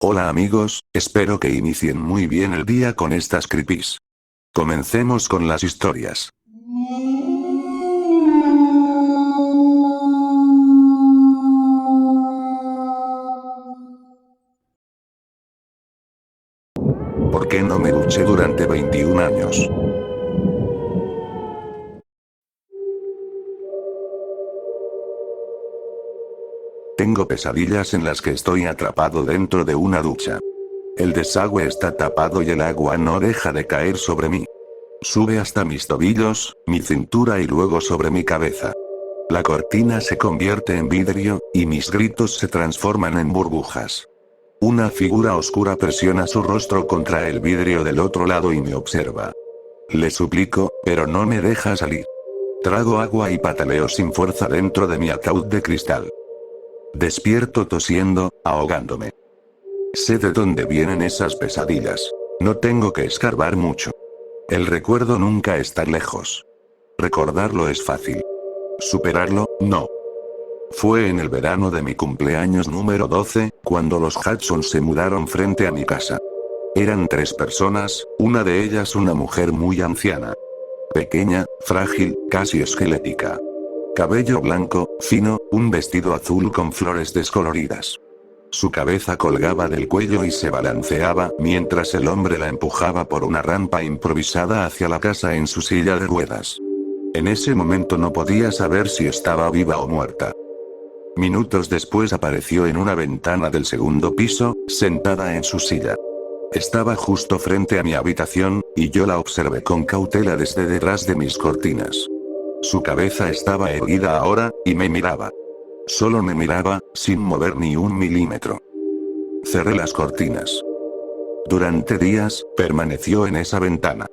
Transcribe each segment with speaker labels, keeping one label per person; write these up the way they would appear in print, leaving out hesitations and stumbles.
Speaker 1: Hola amigos, espero que inicien muy bien el día con estas creepies. Comencemos con las historias. ¿Por qué no me duché durante 21 años? Tengo pesadillas en las que estoy atrapado dentro de una ducha. El desagüe está tapado y el agua no deja de caer sobre mí. Sube hasta mis tobillos, mi cintura y luego sobre mi cabeza. La cortina se convierte en vidrio, y mis gritos se transforman en burbujas. Una figura oscura presiona su rostro contra el vidrio del otro lado y me observa. Le suplico, pero no me deja salir. Trago agua y pataleo sin fuerza dentro de mi ataúd de cristal. Despierto tosiendo, ahogándome. Sé de dónde vienen esas pesadillas. No tengo que escarbar mucho. El recuerdo nunca está lejos. Recordarlo es fácil. Superarlo, no. Fue en el verano de mi cumpleaños número 12, cuando los Hudson se mudaron frente a mi casa. Eran 3 personas, una de ellas una mujer muy anciana. Pequeña, frágil, casi esquelética. Cabello blanco, fino, un vestido azul con flores descoloridas. Su cabeza colgaba del cuello y se balanceaba mientras el hombre la empujaba por una rampa improvisada hacia la casa en su silla de ruedas. En ese momento no podía saber si estaba viva o muerta. Minutos después apareció en una ventana del segundo piso, sentada en su silla. Estaba justo frente a mi habitación, y yo la observé con cautela desde detrás de mis cortinas. Su cabeza estaba erguida ahora, y me miraba. Solo me miraba, sin mover ni un milímetro. Cerré las cortinas. Durante días, permaneció en esa ventana.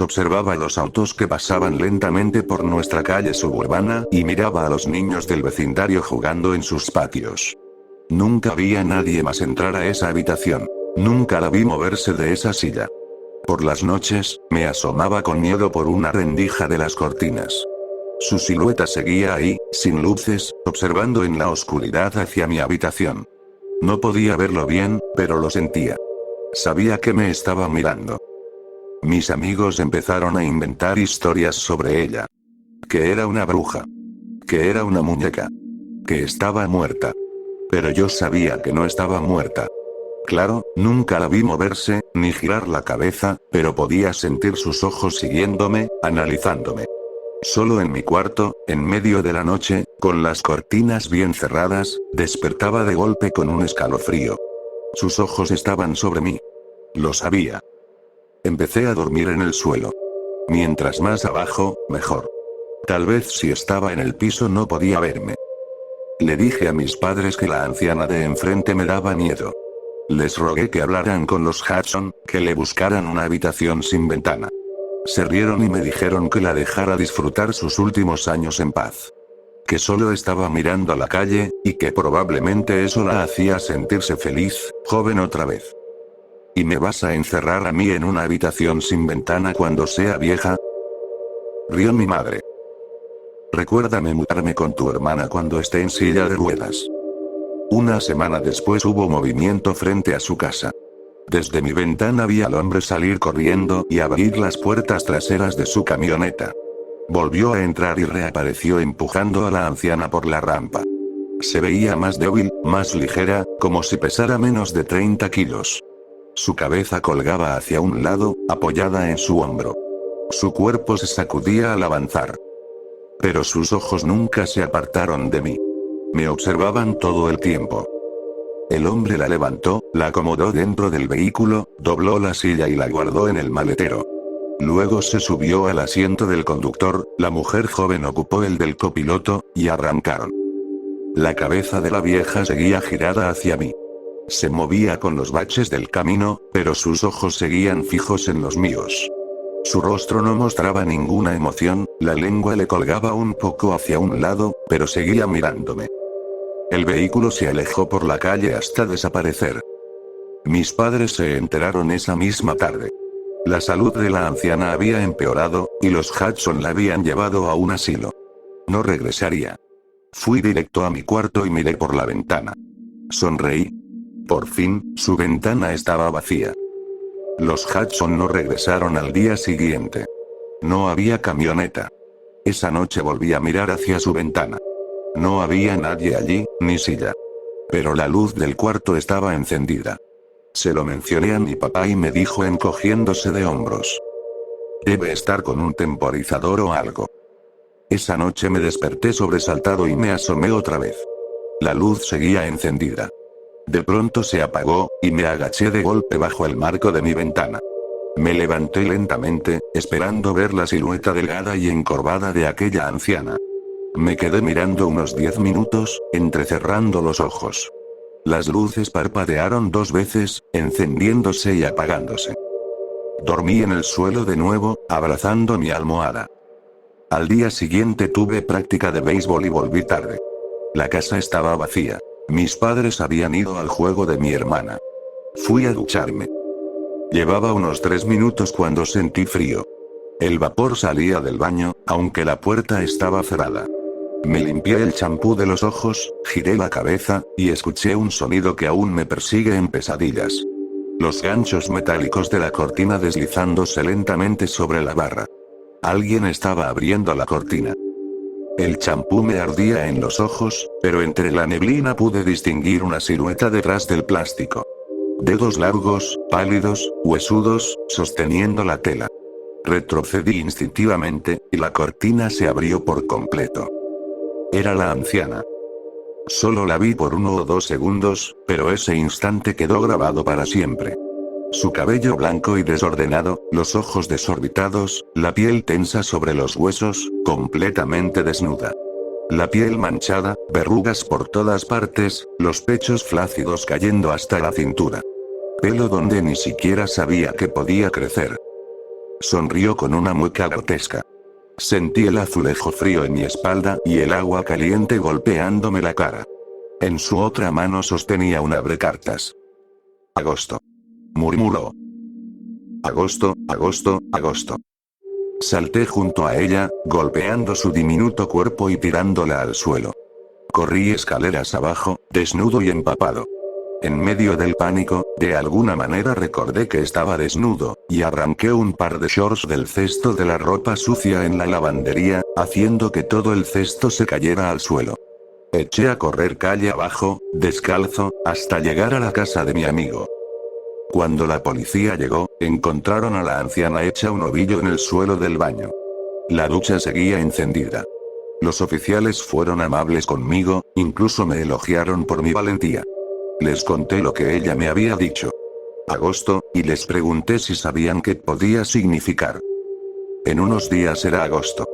Speaker 1: Observaba los autos que pasaban lentamente por nuestra calle suburbana, y miraba a los niños del vecindario jugando en sus patios. Nunca vi a nadie más entrar a esa habitación. Nunca la vi moverse de esa silla. Por las noches, me asomaba con miedo por una rendija de las cortinas. Su silueta seguía ahí, sin luces, observando en la oscuridad hacia mi habitación. No podía verlo bien, pero lo sentía. Sabía que me estaba mirando. Mis amigos empezaron a inventar historias sobre ella. Que era una bruja. Que era una muñeca. Que estaba muerta. Pero yo sabía que no estaba muerta. Claro, nunca la vi moverse, ni girar la cabeza, pero podía sentir sus ojos siguiéndome, analizándome. Solo en mi cuarto, en medio de la noche, con las cortinas bien cerradas, despertaba de golpe con un escalofrío. Sus ojos estaban sobre mí. Lo sabía. Empecé a dormir en el suelo. Mientras más abajo, mejor. Tal vez si estaba en el piso no podía verme. Le dije a mis padres que la anciana de enfrente me daba miedo. Les rogué que hablaran con los Hudson, que le buscaran una habitación sin ventana. Se rieron y me dijeron que la dejara disfrutar sus últimos años en paz. Que solo estaba mirando a la calle, y que probablemente eso la hacía sentirse feliz, joven otra vez. ¿Y me vas a encerrar a mí en una habitación sin ventana cuando sea vieja? Rió mi madre. Recuérdame mudarme con tu hermana cuando esté en silla de ruedas. Una semana después hubo movimiento frente a su casa. Desde mi ventana vi al hombre salir corriendo y abrir las puertas traseras de su camioneta. Volvió a entrar y reapareció empujando a la anciana por la rampa. Se veía más débil, más ligera, como si pesara menos de 30 kilos. Su cabeza colgaba hacia un lado, apoyada en su hombro. Su cuerpo se sacudía al avanzar. Pero sus ojos nunca se apartaron de mí. Me observaban todo el tiempo. El hombre la levantó, la acomodó dentro del vehículo, dobló la silla y la guardó en el maletero. Luego se subió al asiento del conductor, la mujer joven ocupó el del copiloto, y arrancaron. La cabeza de la vieja seguía girada hacia mí. Se movía con los baches del camino, pero sus ojos seguían fijos en los míos. Su rostro no mostraba ninguna emoción, la lengua le colgaba un poco hacia un lado, pero seguía mirándome. El vehículo se alejó por la calle hasta desaparecer. Mis padres se enteraron esa misma tarde. La salud de la anciana había empeorado, y los Hudson la habían llevado a un asilo. No regresaría. Fui directo a mi cuarto y miré por la ventana. Sonreí. Por fin, su ventana estaba vacía. Los Hudson no regresaron al día siguiente. No había camioneta. Esa noche volví a mirar hacia su ventana. No había nadie allí, ni silla. Pero la luz del cuarto estaba encendida. Se lo mencioné a mi papá y me dijo encogiéndose de hombros: debe estar con un temporizador o algo. Esa noche me desperté sobresaltado y me asomé otra vez. La luz seguía encendida. De pronto se apagó, y me agaché de golpe bajo el marco de mi ventana. Me levanté lentamente, esperando ver la silueta delgada y encorvada de aquella anciana. Me quedé mirando unos 10 minutos, entrecerrando los ojos. Las luces parpadearon 2 veces, encendiéndose y apagándose. Dormí en el suelo de nuevo, abrazando mi almohada. Al día siguiente tuve práctica de béisbol y volví tarde. La casa estaba vacía. Mis padres habían ido al juego de mi hermana. Fui a ducharme. Llevaba unos 3 minutos cuando sentí frío. El vapor salía del baño, aunque la puerta estaba cerrada. Me limpié el champú de los ojos, giré la cabeza, y escuché un sonido que aún me persigue en pesadillas. Los ganchos metálicos de la cortina deslizándose lentamente sobre la barra. Alguien estaba abriendo la cortina. El champú me ardía en los ojos, pero entre la neblina pude distinguir una silueta detrás del plástico. Dedos largos, pálidos, huesudos, sosteniendo la tela. Retrocedí instintivamente, y la cortina se abrió por completo. Era la anciana. Solo la vi por 1 o 2 segundos, pero ese instante quedó grabado para siempre. Su cabello blanco y desordenado, los ojos desorbitados, la piel tensa sobre los huesos, completamente desnuda. La piel manchada, verrugas por todas partes, los pechos flácidos cayendo hasta la cintura. Pelo donde ni siquiera sabía que podía crecer. Sonrió con una mueca grotesca. Sentí el azulejo frío en mi espalda y el agua caliente golpeándome la cara. En su otra mano sostenía un abrecartas. Agosto. Murmuró. Agosto, agosto, agosto. Salté junto a ella, golpeando su diminuto cuerpo y tirándola al suelo. Corrí escaleras abajo, desnudo y empapado. En medio del pánico, de alguna manera recordé que estaba desnudo, y arranqué un par de shorts del cesto de la ropa sucia en la lavandería, haciendo que todo el cesto se cayera al suelo. Eché a correr calle abajo, descalzo, hasta llegar a la casa de mi amigo. Cuando la policía llegó, encontraron a la anciana hecha un ovillo en el suelo del baño. La ducha seguía encendida. Los oficiales fueron amables conmigo, incluso me elogiaron por mi valentía. Les conté lo que ella me había dicho. Agosto, y les pregunté si sabían qué podía significar. En unos días será agosto.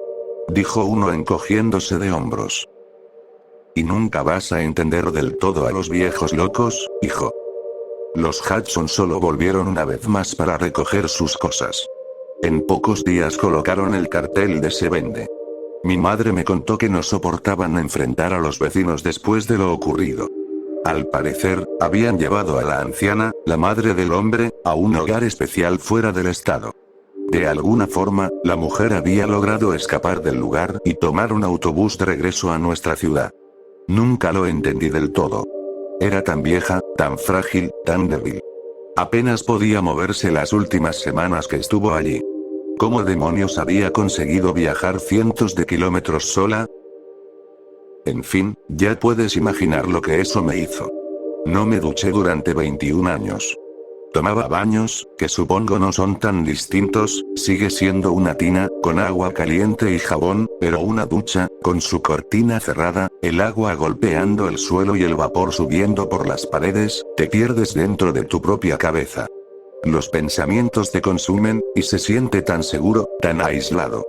Speaker 1: Dijo uno encogiéndose de hombros. Y nunca vas a entender del todo a los viejos locos, hijo. Los Hudson solo volvieron una vez más para recoger sus cosas. En pocos días colocaron el cartel de se vende. Mi madre me contó que no soportaban enfrentar a los vecinos después de lo ocurrido. Al parecer, habían llevado a la anciana, la madre del hombre, a un hogar especial fuera del estado. De alguna forma, la mujer había logrado escapar del lugar y tomar un autobús de regreso a nuestra ciudad. Nunca lo entendí del todo. Era tan vieja, tan frágil, tan débil. Apenas podía moverse las últimas semanas que estuvo allí. ¿Cómo demonios había conseguido viajar cientos de kilómetros sola? En fin, ya puedes imaginar lo que eso me hizo. No me duché durante 21 años. Tomaba baños, que supongo no son tan distintos, sigue siendo una tina, con agua caliente y jabón, pero una ducha, con su cortina cerrada, el agua golpeando el suelo y el vapor subiendo por las paredes, te pierdes dentro de tu propia cabeza. Los pensamientos te consumen, y se siente tan seguro, tan aislado.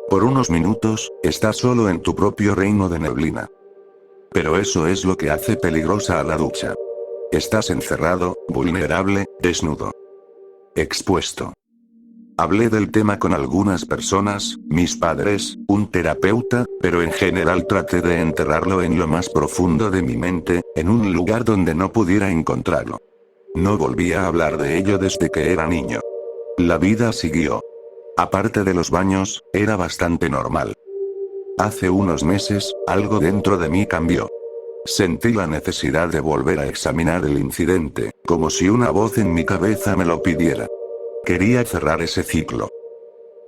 Speaker 1: Por unos minutos, estás solo en tu propio reino de neblina. Pero eso es lo que hace peligrosa a la ducha. Estás encerrado, vulnerable, desnudo. Expuesto. Hablé del tema con algunas personas, mis padres, un terapeuta, pero en general traté de enterrarlo en lo más profundo de mi mente, en un lugar donde no pudiera encontrarlo. No volví a hablar de ello desde que era niño. La vida siguió. Aparte de los baños, era bastante normal. Hace unos meses, algo dentro de mí cambió. Sentí la necesidad de volver a examinar el incidente, como si una voz en mi cabeza me lo pidiera. Quería cerrar ese ciclo.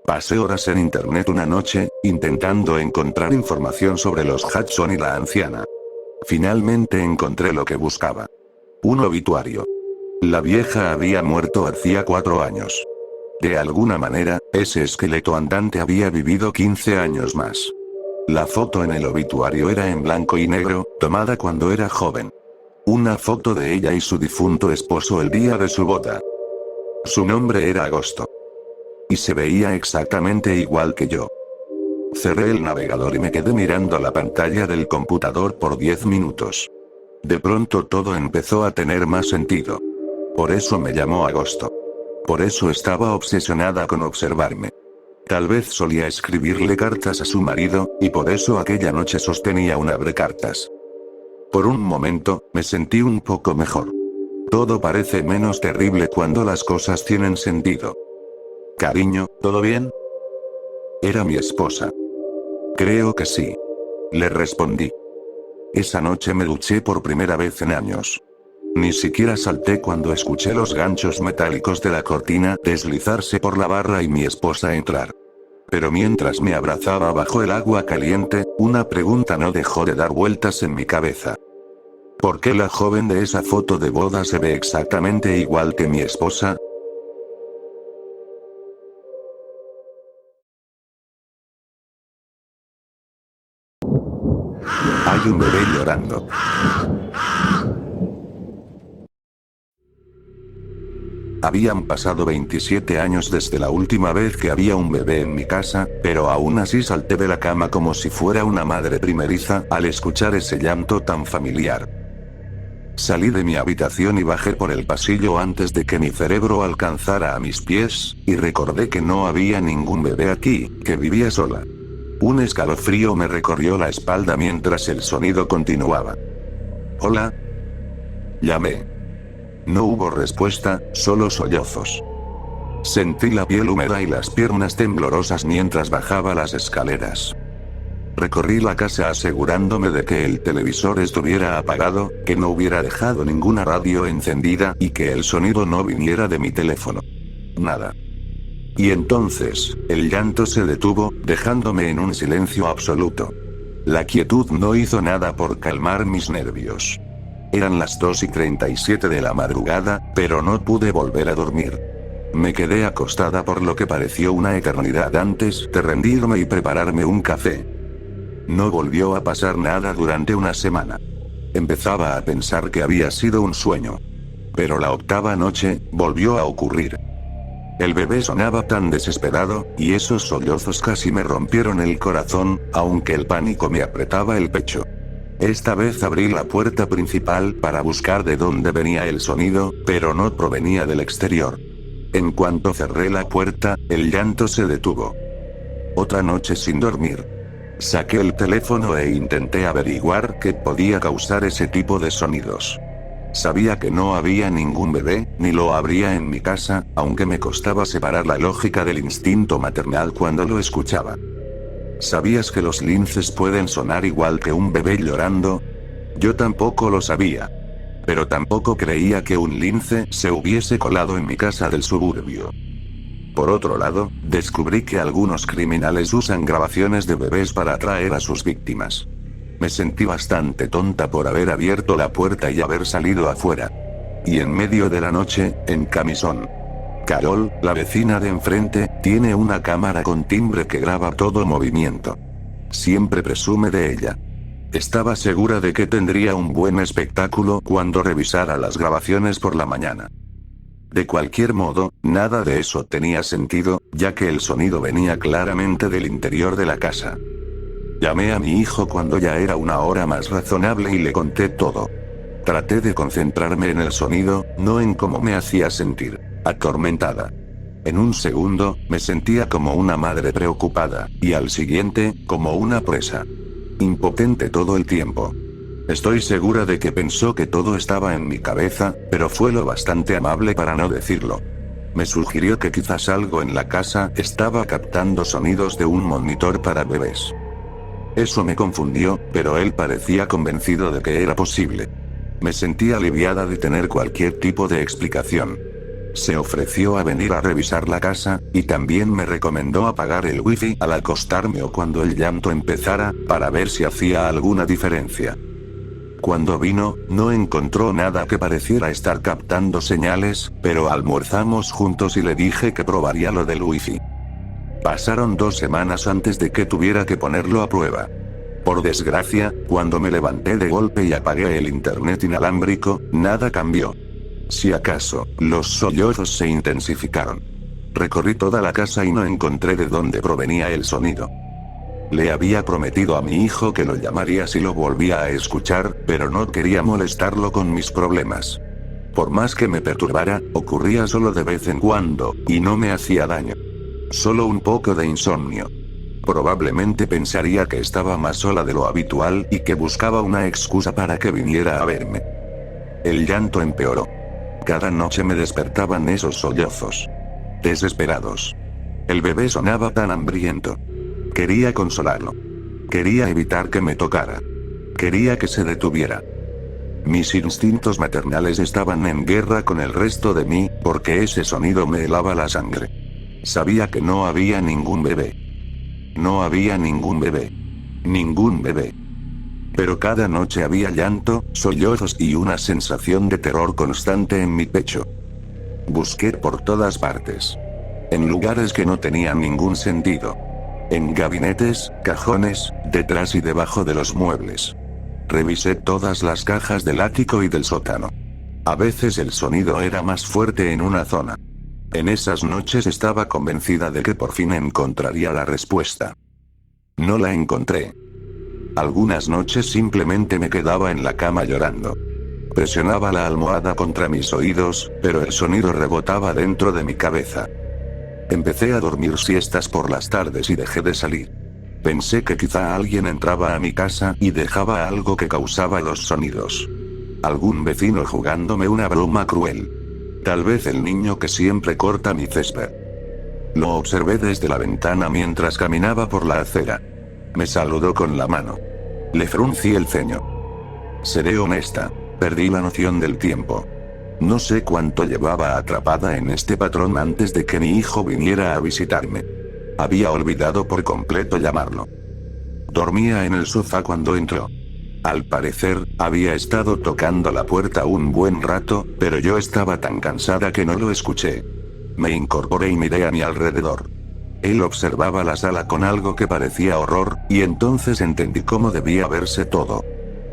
Speaker 1: Pasé horas en internet una noche, intentando encontrar información sobre los Hudson y la anciana. Finalmente encontré lo que buscaba. Un obituario. La vieja había muerto hacía 4 años. De alguna manera, ese esqueleto andante había vivido 15 años más. La foto en el obituario era en blanco y negro, tomada cuando era joven. Una foto de ella y su difunto esposo el día de su boda. Su nombre era Agosto. Y se veía exactamente igual que yo. Cerré el navegador y me quedé mirando la pantalla del computador por 10 minutos. De pronto todo empezó a tener más sentido. Por eso me llamó Agosto. Por eso estaba obsesionada con observarme. Tal vez solía escribirle cartas a su marido, y por eso aquella noche sostenía un abrecartas. Por un momento, me sentí un poco mejor. Todo parece menos terrible cuando las cosas tienen sentido. Cariño, ¿todo bien? Era mi esposa. Creo que sí. Le respondí. Esa noche me duché por primera vez en años. Ni siquiera salté cuando escuché los ganchos metálicos de la cortina deslizarse por la barra y mi esposa entrar. Pero mientras me abrazaba bajo el agua caliente, una pregunta no dejó de dar vueltas en mi cabeza. ¿Por qué la joven de esa foto de boda se ve exactamente igual que mi esposa? Hay un bebé llorando. Habían pasado 27 años desde la última vez que había un bebé en mi casa, pero aún así salté de la cama como si fuera una madre primeriza al escuchar ese llanto tan familiar. Salí de mi habitación y bajé por el pasillo antes de que mi cerebro alcanzara a mis pies, y recordé que no había ningún bebé aquí, que vivía sola. Un escalofrío me recorrió la espalda mientras el sonido continuaba. «Hola». Llamé. No hubo respuesta, solo sollozos. Sentí la piel húmeda y las piernas temblorosas mientras bajaba las escaleras. Recorrí la casa asegurándome de que el televisor estuviera apagado, que no hubiera dejado ninguna radio encendida y que el sonido no viniera de mi teléfono. Nada. Y entonces, el llanto se detuvo, dejándome en un silencio absoluto. La quietud no hizo nada por calmar mis nervios. Eran las 2:37 de la madrugada, pero no pude volver a dormir. Me quedé acostada por lo que pareció una eternidad antes de rendirme y prepararme un café. No volvió a pasar nada durante una semana. Empezaba a pensar que había sido un sueño. Pero la 8ª noche, volvió a ocurrir. El bebé sonaba tan desesperado, y esos sollozos casi me rompieron el corazón, aunque el pánico me apretaba el pecho. Esta vez abrí la puerta principal para buscar de dónde venía el sonido, pero no provenía del exterior. En cuanto cerré la puerta, el llanto se detuvo. Otra noche sin dormir. Saqué el teléfono e intenté averiguar qué podía causar ese tipo de sonidos. Sabía que no había ningún bebé, ni lo habría en mi casa, aunque me costaba separar la lógica del instinto maternal cuando lo escuchaba. ¿Sabías que los linces pueden sonar igual que un bebé llorando? Yo tampoco lo sabía. Pero tampoco creía que un lince se hubiese colado en mi casa del suburbio. Por otro lado, descubrí que algunos criminales usan grabaciones de bebés para atraer a sus víctimas. Me sentí bastante tonta por haber abierto la puerta y haber salido afuera. Y en medio de la noche, en camisón. Carol, la vecina de enfrente, tiene una cámara con timbre que graba todo movimiento. Siempre presume de ella. Estaba segura de que tendría un buen espectáculo cuando revisara las grabaciones por la mañana. De cualquier modo, nada de eso tenía sentido, ya que el sonido venía claramente del interior de la casa. Llamé a mi hijo cuando ya era una hora más razonable y le conté todo. Traté de concentrarme en el sonido, no en cómo me hacía sentir. Atormentada. En un segundo, me sentía como una madre preocupada, y al siguiente, como una presa. Impotente todo el tiempo. Estoy segura de que pensó que todo estaba en mi cabeza, pero fue lo bastante amable para no decirlo. Me sugirió que quizás algo en la casa estaba captando sonidos de un monitor para bebés. Eso me confundió, pero él parecía convencido de que era posible. Me sentí aliviada de tener cualquier tipo de explicación. Se ofreció a venir a revisar la casa, y también me recomendó apagar el wifi al acostarme o cuando el llanto empezara, para ver si hacía alguna diferencia. Cuando vino, no encontró nada que pareciera estar captando señales, pero almorzamos juntos y le dije que probaría lo del wifi. Pasaron 2 semanas antes de que tuviera que ponerlo a prueba. Por desgracia, cuando me levanté de golpe y apagué el internet inalámbrico, nada cambió. Si acaso, los sollozos se intensificaron. Recorrí toda la casa y no encontré de dónde provenía el sonido. Le había prometido a mi hijo que lo llamaría si lo volvía a escuchar, pero no quería molestarlo con mis problemas. Por más que me perturbara, ocurría solo de vez en cuando, y no me hacía daño. Solo un poco de insomnio. Probablemente pensaría que estaba más sola de lo habitual y que buscaba una excusa para que viniera a verme. El llanto empeoró. Cada noche me despertaban esos sollozos. Desesperados. El bebé sonaba tan hambriento. Quería consolarlo. Quería evitar que me tocara. Quería que se detuviera. Mis instintos maternales estaban en guerra con el resto de mí, porque ese sonido me helaba la sangre. Sabía que no había ningún bebé. No había ningún bebé. Ningún bebé. Pero cada noche había llanto, sollozos y una sensación de terror constante en mi pecho. Busqué por todas partes. En lugares que no tenían ningún sentido. En gabinetes, cajones, detrás y debajo de los muebles. Revisé todas las cajas del ático y del sótano. A veces el sonido era más fuerte en una zona. En esas noches estaba convencida de que por fin encontraría la respuesta. No la encontré. Algunas noches simplemente me quedaba en la cama llorando. Presionaba la almohada contra mis oídos, pero el sonido rebotaba dentro de mi cabeza. Empecé a dormir siestas por las tardes y dejé de salir. Pensé que quizá alguien entraba a mi casa y dejaba algo que causaba los sonidos. Algún vecino jugándome una broma cruel. Tal vez el niño que siempre corta mi césped. Lo observé desde la ventana mientras caminaba por la acera. Me saludó con la mano. Le fruncí el ceño. Seré honesta, perdí la noción del tiempo. No sé cuánto llevaba atrapada en este patrón antes de que mi hijo viniera a visitarme. Había olvidado por completo llamarlo. Dormía en el sofá cuando entró. Al parecer, había estado tocando la puerta un buen rato, pero yo estaba tan cansada que no lo escuché. Me incorporé y miré a mi alrededor. Él observaba la sala con algo que parecía horror, y entonces entendí cómo debía verse todo.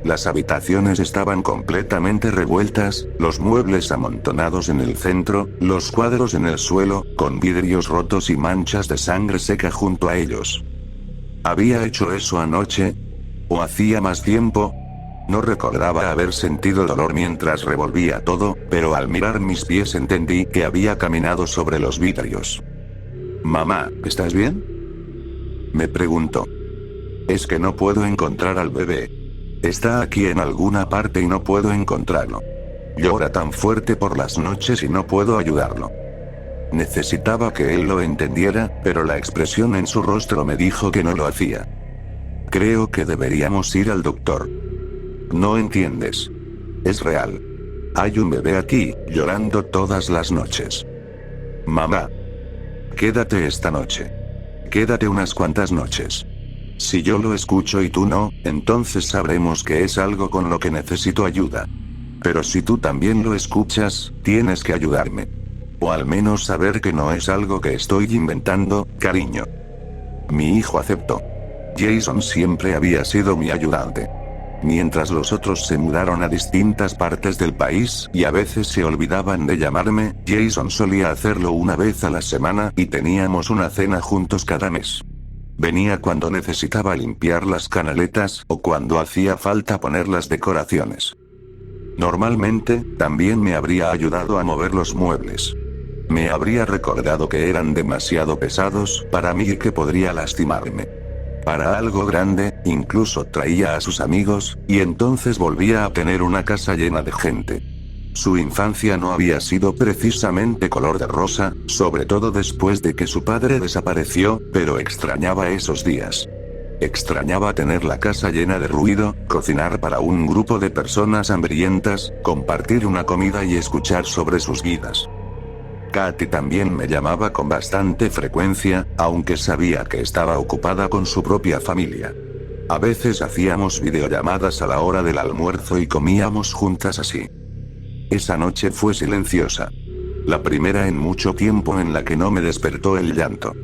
Speaker 1: Las habitaciones estaban completamente revueltas, los muebles amontonados en el centro, los cuadros en el suelo, con vidrios rotos y manchas de sangre seca junto a ellos. ¿Había hecho eso anoche? ¿O hacía más tiempo? No recordaba haber sentido dolor mientras revolvía todo, pero al mirar mis pies entendí que había caminado sobre los vidrios. Mamá, ¿estás bien? Me preguntó. Es que no puedo encontrar al bebé. Está aquí en alguna parte y no puedo encontrarlo. Llora tan fuerte por las noches y no puedo ayudarlo. Necesitaba que él lo entendiera, pero la expresión en su rostro me dijo que no lo hacía. Creo que deberíamos ir al doctor. No entiendes. Es real. Hay un bebé aquí, llorando todas las noches. Mamá. Quédate esta noche. Quédate unas cuantas noches. Si yo lo escucho y tú no, entonces sabremos que es algo con lo que necesito ayuda. Pero si tú también lo escuchas, tienes que ayudarme. O al menos saber que no es algo que estoy inventando, cariño. Mi hijo aceptó. Jason siempre había sido mi ayudante. Mientras los otros se mudaron a distintas partes del país y a veces se olvidaban de llamarme, Jason solía hacerlo una vez a la semana y teníamos una cena juntos cada mes. Venía cuando necesitaba limpiar las canaletas o cuando hacía falta poner las decoraciones. Normalmente, también me habría ayudado a mover los muebles. Me habría recordado que eran demasiado pesados para mí y que podría lastimarme. Para algo grande, incluso traía a sus amigos, y entonces volvía a tener una casa llena de gente. Su infancia no había sido precisamente color de rosa, sobre todo después de que su padre desapareció, pero extrañaba esos días. Extrañaba tener la casa llena de ruido, cocinar para un grupo de personas hambrientas, compartir una comida y escuchar sobre sus vidas. Katy también me llamaba con bastante frecuencia, aunque sabía que estaba ocupada con su propia familia. A veces hacíamos videollamadas a la hora del almuerzo y comíamos juntas así. Esa noche fue silenciosa. La primera en mucho tiempo en la que no me despertó el llanto.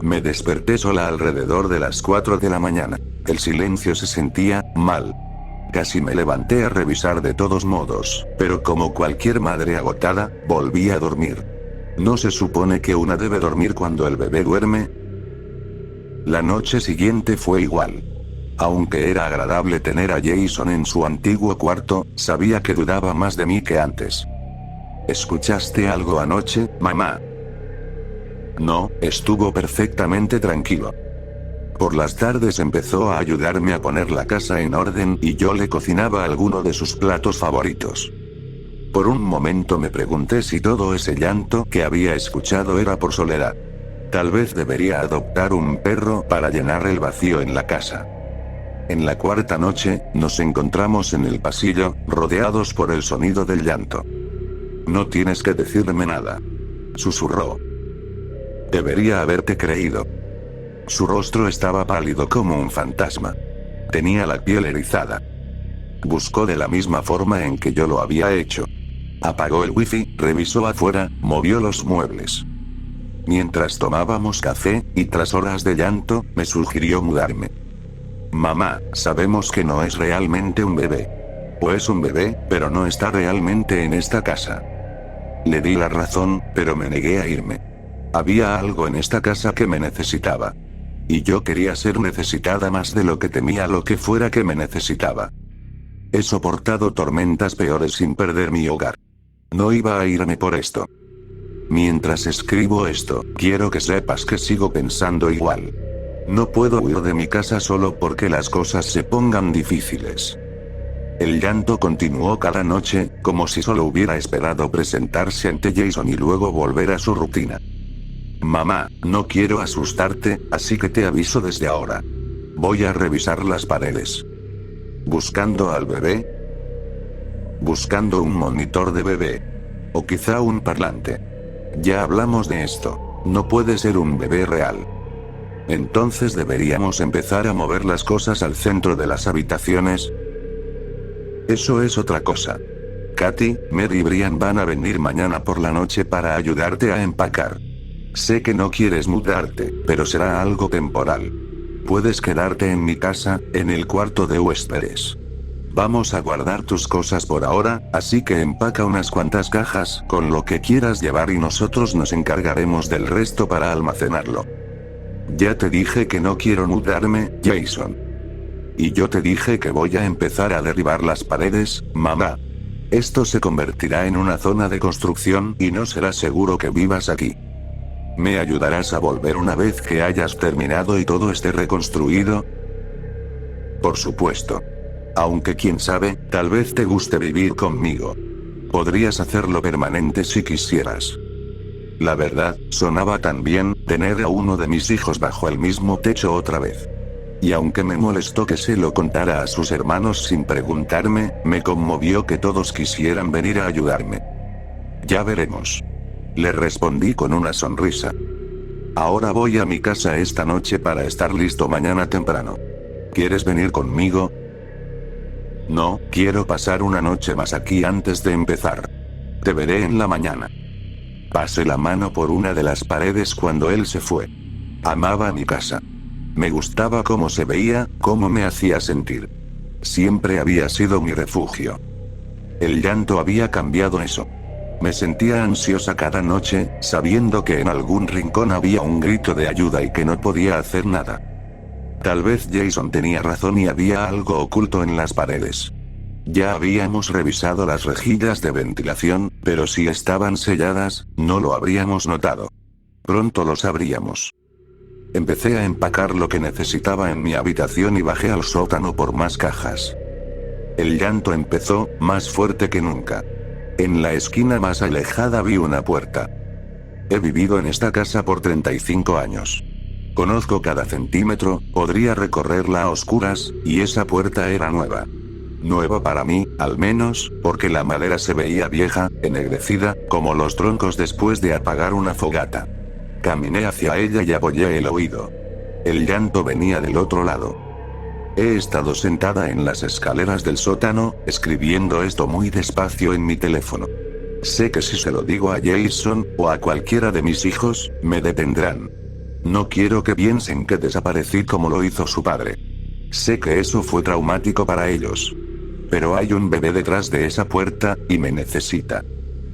Speaker 1: Me desperté sola alrededor de las 4 de la mañana. El silencio se sentía mal. Casi me levanté a revisar de todos modos, pero como cualquier madre agotada, volví a dormir. ¿No se supone que una debe dormir cuando el bebé duerme? La noche siguiente fue igual. Aunque era agradable tener a Jason en su antiguo cuarto, sabía que dudaba más de mí que antes. ¿Escuchaste algo anoche, mamá? No, estuvo perfectamente tranquilo. Por las tardes empezó a ayudarme a poner la casa en orden y yo le cocinaba alguno de sus platos favoritos. Por un momento me pregunté si todo ese llanto que había escuchado era por soledad. Tal vez debería adoptar un perro para llenar el vacío en la casa. En la cuarta noche, nos encontramos en el pasillo, rodeados por el sonido del llanto. No tienes que decirme nada. Susurró. Debería haberte creído. Su rostro estaba pálido como un fantasma. Tenía la piel erizada. Buscó de la misma forma en que yo lo había hecho. Apagó el wifi, revisó afuera, movió los muebles. Mientras tomábamos café, y tras horas de llanto, me sugirió mudarme. Mamá, sabemos que no es realmente un bebé. O es un bebé, pero no está realmente en esta casa. Le di la razón, pero me negué a irme. Había algo en esta casa que me necesitaba. Y yo quería ser necesitada más de lo que temía lo que fuera que me necesitaba. He soportado tormentas peores sin perder mi hogar. No iba a irme por esto. Mientras escribo esto, quiero que sepas que sigo pensando igual. No puedo huir de mi casa solo porque las cosas se pongan difíciles. El llanto continuó cada noche, como si solo hubiera esperado presentarse ante Jason y luego volver a su rutina. Mamá, no quiero asustarte, así que te aviso desde ahora. Voy a revisar las paredes. ¿Buscando al bebé? Buscando un monitor de bebé. O quizá un parlante. Ya hablamos de esto. No puede ser un bebé real. Entonces deberíamos empezar a mover las cosas al centro de las habitaciones. Eso es otra cosa. Katy, Mary y Brian van a venir mañana por la noche para ayudarte a empacar. Sé que no quieres mudarte, pero será algo temporal. Puedes quedarte en mi casa, en el cuarto de huéspedes. Vamos a guardar tus cosas por ahora, así que empaca unas cuantas cajas con lo que quieras llevar y nosotros nos encargaremos del resto para almacenarlo. Ya te dije que no quiero mudarme, Jason. Y yo te dije que voy a empezar a derribar las paredes, mamá. Esto se convertirá en una zona de construcción y no será seguro que vivas aquí. ¿Me ayudarás a volver una vez que hayas terminado y todo esté reconstruido? Por supuesto. Aunque quién sabe, tal vez te guste vivir conmigo. Podrías hacerlo permanente si quisieras. La verdad, sonaba tan bien, tener a uno de mis hijos bajo el mismo techo otra vez. Y aunque me molestó que se lo contara a sus hermanos sin preguntarme, me conmovió que todos quisieran venir a ayudarme. Ya veremos. Le respondí con una sonrisa. Ahora voy a mi casa esta noche para estar listo mañana temprano. ¿Quieres venir conmigo? No, quiero pasar una noche más aquí antes de empezar. Te veré en la mañana. Pasé la mano por una de las paredes cuando él se fue. Amaba mi casa. Me gustaba cómo se veía, cómo me hacía sentir. Siempre había sido mi refugio. El llanto había cambiado eso. Me sentía ansiosa cada noche, sabiendo que en algún rincón había un grito de ayuda y que no podía hacer nada. Tal vez Jason tenía razón y había algo oculto en las paredes. Ya habíamos revisado las rejillas de ventilación, pero si estaban selladas, no lo habríamos notado. Pronto lo sabríamos. Empecé a empacar lo que necesitaba en mi habitación y bajé al sótano por más cajas. El llanto empezó, más fuerte que nunca. En la esquina más alejada vi una puerta. He vivido en esta casa por 35 años. Conozco cada centímetro, podría recorrerla a oscuras, y esa puerta era nueva. Nueva para mí, al menos, porque la madera se veía vieja, ennegrecida, como los troncos después de apagar una fogata. Caminé hacia ella y apoyé el oído. El llanto venía del otro lado. He estado sentada en las escaleras del sótano, escribiendo esto muy despacio en mi teléfono. Sé que si se lo digo a Jason, o a cualquiera de mis hijos, me detendrán. No quiero que piensen que desaparecí como lo hizo su padre. Sé que eso fue traumático para ellos. Pero hay un bebé detrás de esa puerta, y me necesita.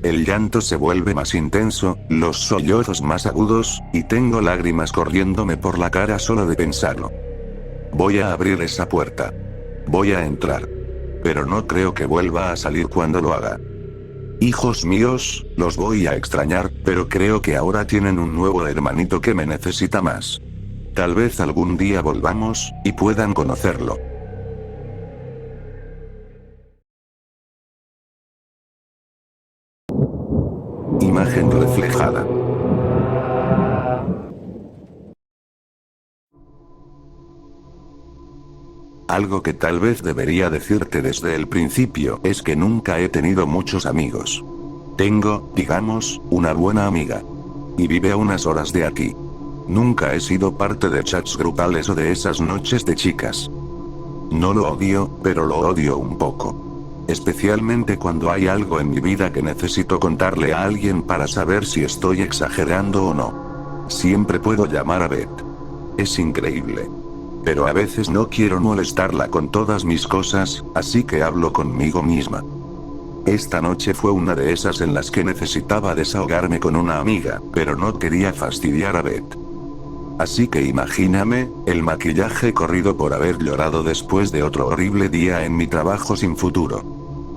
Speaker 1: El llanto se vuelve más intenso, los sollozos más agudos, y tengo lágrimas corriéndome por la cara solo de pensarlo. Voy a abrir esa puerta. Voy a entrar. Pero no creo que vuelva a salir cuando lo haga. Hijos míos, los voy a extrañar, pero creo que ahora tienen un nuevo hermanito que me necesita más. Tal vez algún día volvamos, y puedan conocerlo. Imagen reflejada. Algo que tal vez debería decirte desde el principio es que nunca he tenido muchos amigos. Tengo, digamos, una buena amiga. Y vive a unas horas de aquí. Nunca he sido parte de chats grupales o de esas noches de chicas. No lo odio, pero lo odio un poco. Especialmente cuando hay algo en mi vida que necesito contarle a alguien para saber si estoy exagerando o no. Siempre puedo llamar a Beth. Es increíble. Pero a veces no quiero molestarla con todas mis cosas, así que hablo conmigo misma. Esta noche fue una de esas en las que necesitaba desahogarme con una amiga, pero no quería fastidiar a Beth. Así que imagíname, el maquillaje corrido por haber llorado después de otro horrible día en mi trabajo sin futuro.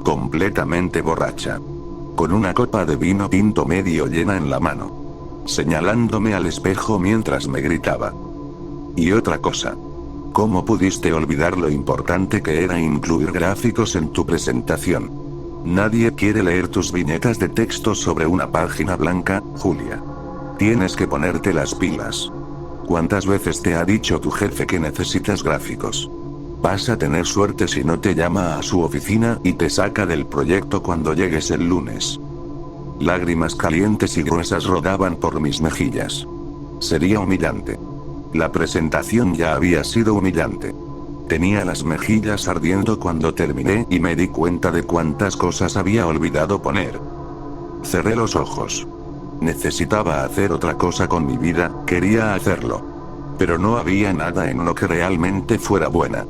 Speaker 1: Completamente borracha. Con una copa de vino tinto medio llena en la mano. Señalándome al espejo mientras me gritaba. Y otra cosa. ¿Cómo pudiste olvidar lo importante que era incluir gráficos en tu presentación? Nadie quiere leer tus viñetas de texto sobre una página blanca, Julia. Tienes que ponerte las pilas. ¿Cuántas veces te ha dicho tu jefe que necesitas gráficos? Vas a tener suerte si no te llama a su oficina y te saca del proyecto cuando llegues el lunes. Lágrimas calientes y gruesas rodaban por mis mejillas. Sería humillante. La presentación ya había sido humillante. Tenía las mejillas ardiendo cuando terminé y me di cuenta de cuántas cosas había olvidado poner. Cerré los ojos. Necesitaba hacer otra cosa con mi vida, quería hacerlo. Pero no había nada en lo que realmente fuera buena.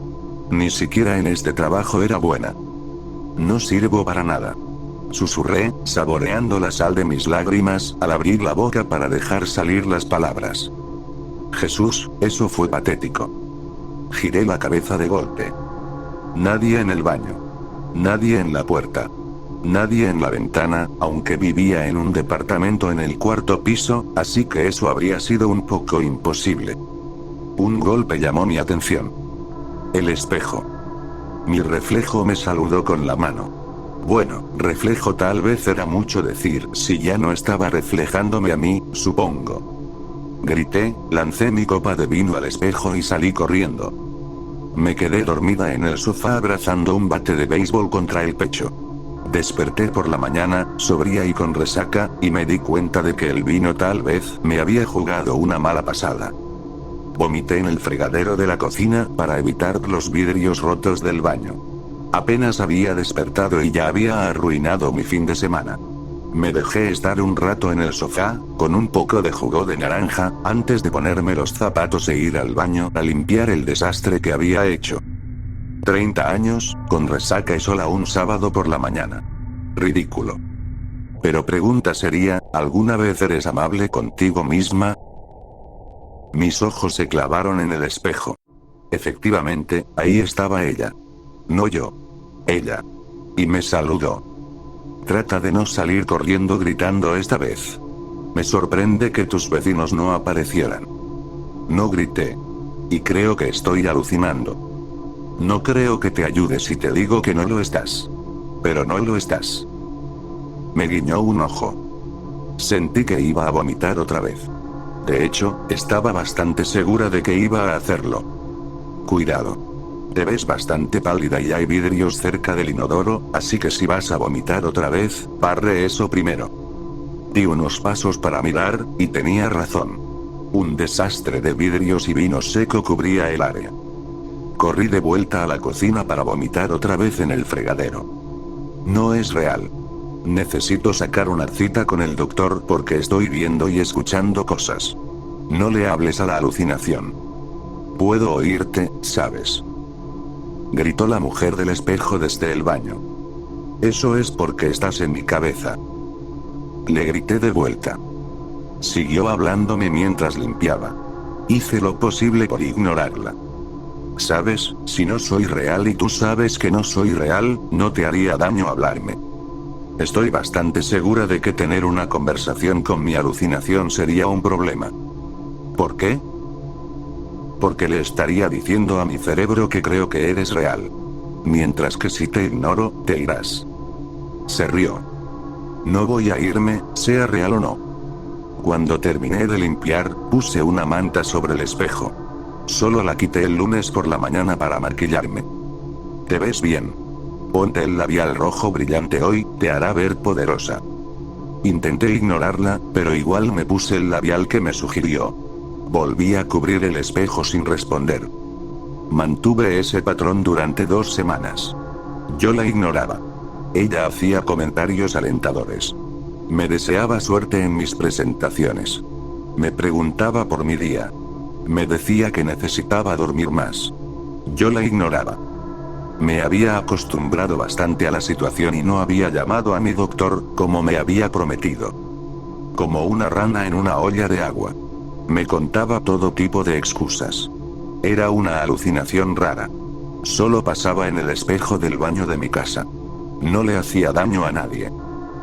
Speaker 1: Ni siquiera en este trabajo era buena. No sirvo para nada. Susurré, saboreando la sal de mis lágrimas, al abrir la boca para dejar salir las palabras. Jesús, eso fue patético. Giré la cabeza de golpe. Nadie en el baño. Nadie en la puerta. Nadie en la ventana, aunque vivía en un departamento en el cuarto piso, así que eso habría sido un poco imposible. Un golpe llamó mi atención. El espejo. Mi reflejo me saludó con la mano. Bueno, reflejo tal vez era mucho decir si ya no estaba reflejándome a mí, supongo. Grité, lancé mi copa de vino al espejo y salí corriendo. Me quedé dormida en el sofá abrazando un bate de béisbol contra el pecho. Desperté por la mañana, sobria y con resaca, y me di cuenta de que el vino tal vez me había jugado una mala pasada. Vomité en el fregadero de la cocina para evitar los vidrios rotos del baño. Apenas había despertado y ya había arruinado mi fin de semana. Me dejé estar un rato en el sofá, con un poco de jugo de naranja, antes de ponerme los zapatos e ir al baño a limpiar el desastre que había hecho. 30 años, con resaca y sola un sábado por la mañana. Ridículo. Pero pregunta sería, ¿alguna vez eres amable contigo misma? Mis ojos se clavaron en el espejo. Efectivamente, ahí estaba ella. No yo. Ella. Y me saludó. Trata de no salir corriendo gritando esta vez. Me sorprende que tus vecinos no aparecieran. No grité. Y creo que estoy alucinando. No creo que te ayude si te digo que no lo estás. Pero no lo estás. Me guiñó un ojo. Sentí que iba a vomitar otra vez. De hecho, estaba bastante segura de que iba a hacerlo. Cuidado. Te ves bastante pálida y hay vidrios cerca del inodoro, así que si vas a vomitar otra vez, barre eso primero. Di unos pasos para mirar, y tenía razón. Un desastre de vidrios y vino seco cubría el área. Corrí de vuelta a la cocina para vomitar otra vez en el fregadero. No es real. Necesito sacar una cita con el doctor porque estoy viendo y escuchando cosas. No le hables a la alucinación. Puedo oírte, ¿sabes? Gritó la mujer del espejo desde el baño. Eso es porque estás en mi cabeza. Le grité de vuelta. Siguió hablándome mientras limpiaba. Hice lo posible por ignorarla. Sabes, si no soy real y tú sabes que no soy real, no te haría daño hablarme. Estoy bastante segura de que tener una conversación con mi alucinación sería un problema. ¿Por qué? Porque le estaría diciendo a mi cerebro que creo que eres real. Mientras que si te ignoro, te irás. Se rió. No voy a irme, sea real o no. Cuando terminé de limpiar, puse una manta sobre el espejo. Solo la quité el lunes por la mañana para maquillarme. Te ves bien. Ponte el labial rojo brillante hoy, te hará ver poderosa. Intenté ignorarla, pero igual me puse el labial que me sugirió. Volví a cubrir el espejo sin responder. Mantuve ese patrón durante 2 semanas. Yo la ignoraba. Ella hacía comentarios alentadores. Me deseaba suerte en mis presentaciones. Me preguntaba por mi día. Me decía que necesitaba dormir más. Yo la ignoraba. Me había acostumbrado bastante a la situación y no había llamado a mi doctor, como me había prometido. Como una rana en una olla de agua. Me contaba todo tipo de excusas. Era una alucinación rara. Solo pasaba en el espejo del baño de mi casa. No le hacía daño a nadie.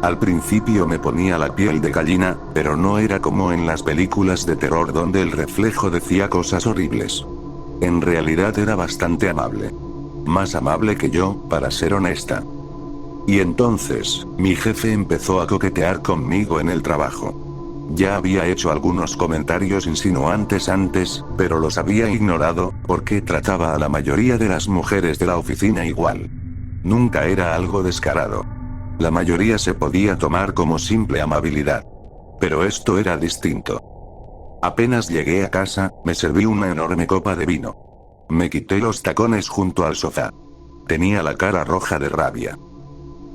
Speaker 1: Al principio me ponía la piel de gallina, pero no era como en las películas de terror donde el reflejo decía cosas horribles. En realidad era bastante amable. Más amable que yo, para ser honesta. Y entonces, mi jefe empezó a coquetear conmigo en el trabajo. Ya había hecho algunos comentarios insinuantes antes, pero los había ignorado, porque trataba a la mayoría de las mujeres de la oficina igual. Nunca era algo descarado. La mayoría se podía tomar como simple amabilidad. Pero esto era distinto. Apenas llegué a casa, me serví una enorme copa de vino. Me quité los tacones junto al sofá. Tenía la cara roja de rabia.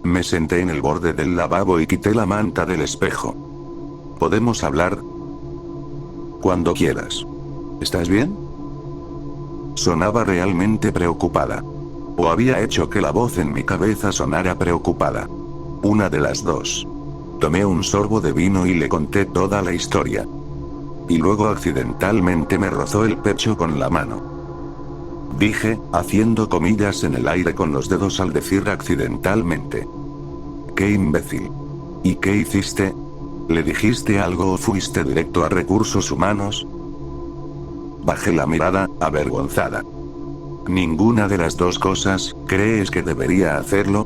Speaker 1: Me senté en el borde del lavabo y quité la manta del espejo. ¿Podemos hablar? Cuando quieras. ¿Estás bien? Sonaba realmente preocupada. O había hecho que la voz en mi cabeza sonara preocupada. Una de las dos. Tomé un sorbo de vino y le conté toda la historia. Y luego accidentalmente me rozó el pecho con la mano. Dije, haciendo comillas en el aire con los dedos al decir accidentalmente. ¡Qué imbécil! ¿Y qué hiciste? ¿Le dijiste algo o fuiste directo a recursos humanos? Bajé la mirada, avergonzada. Ninguna de las dos cosas. ¿Crees que debería hacerlo?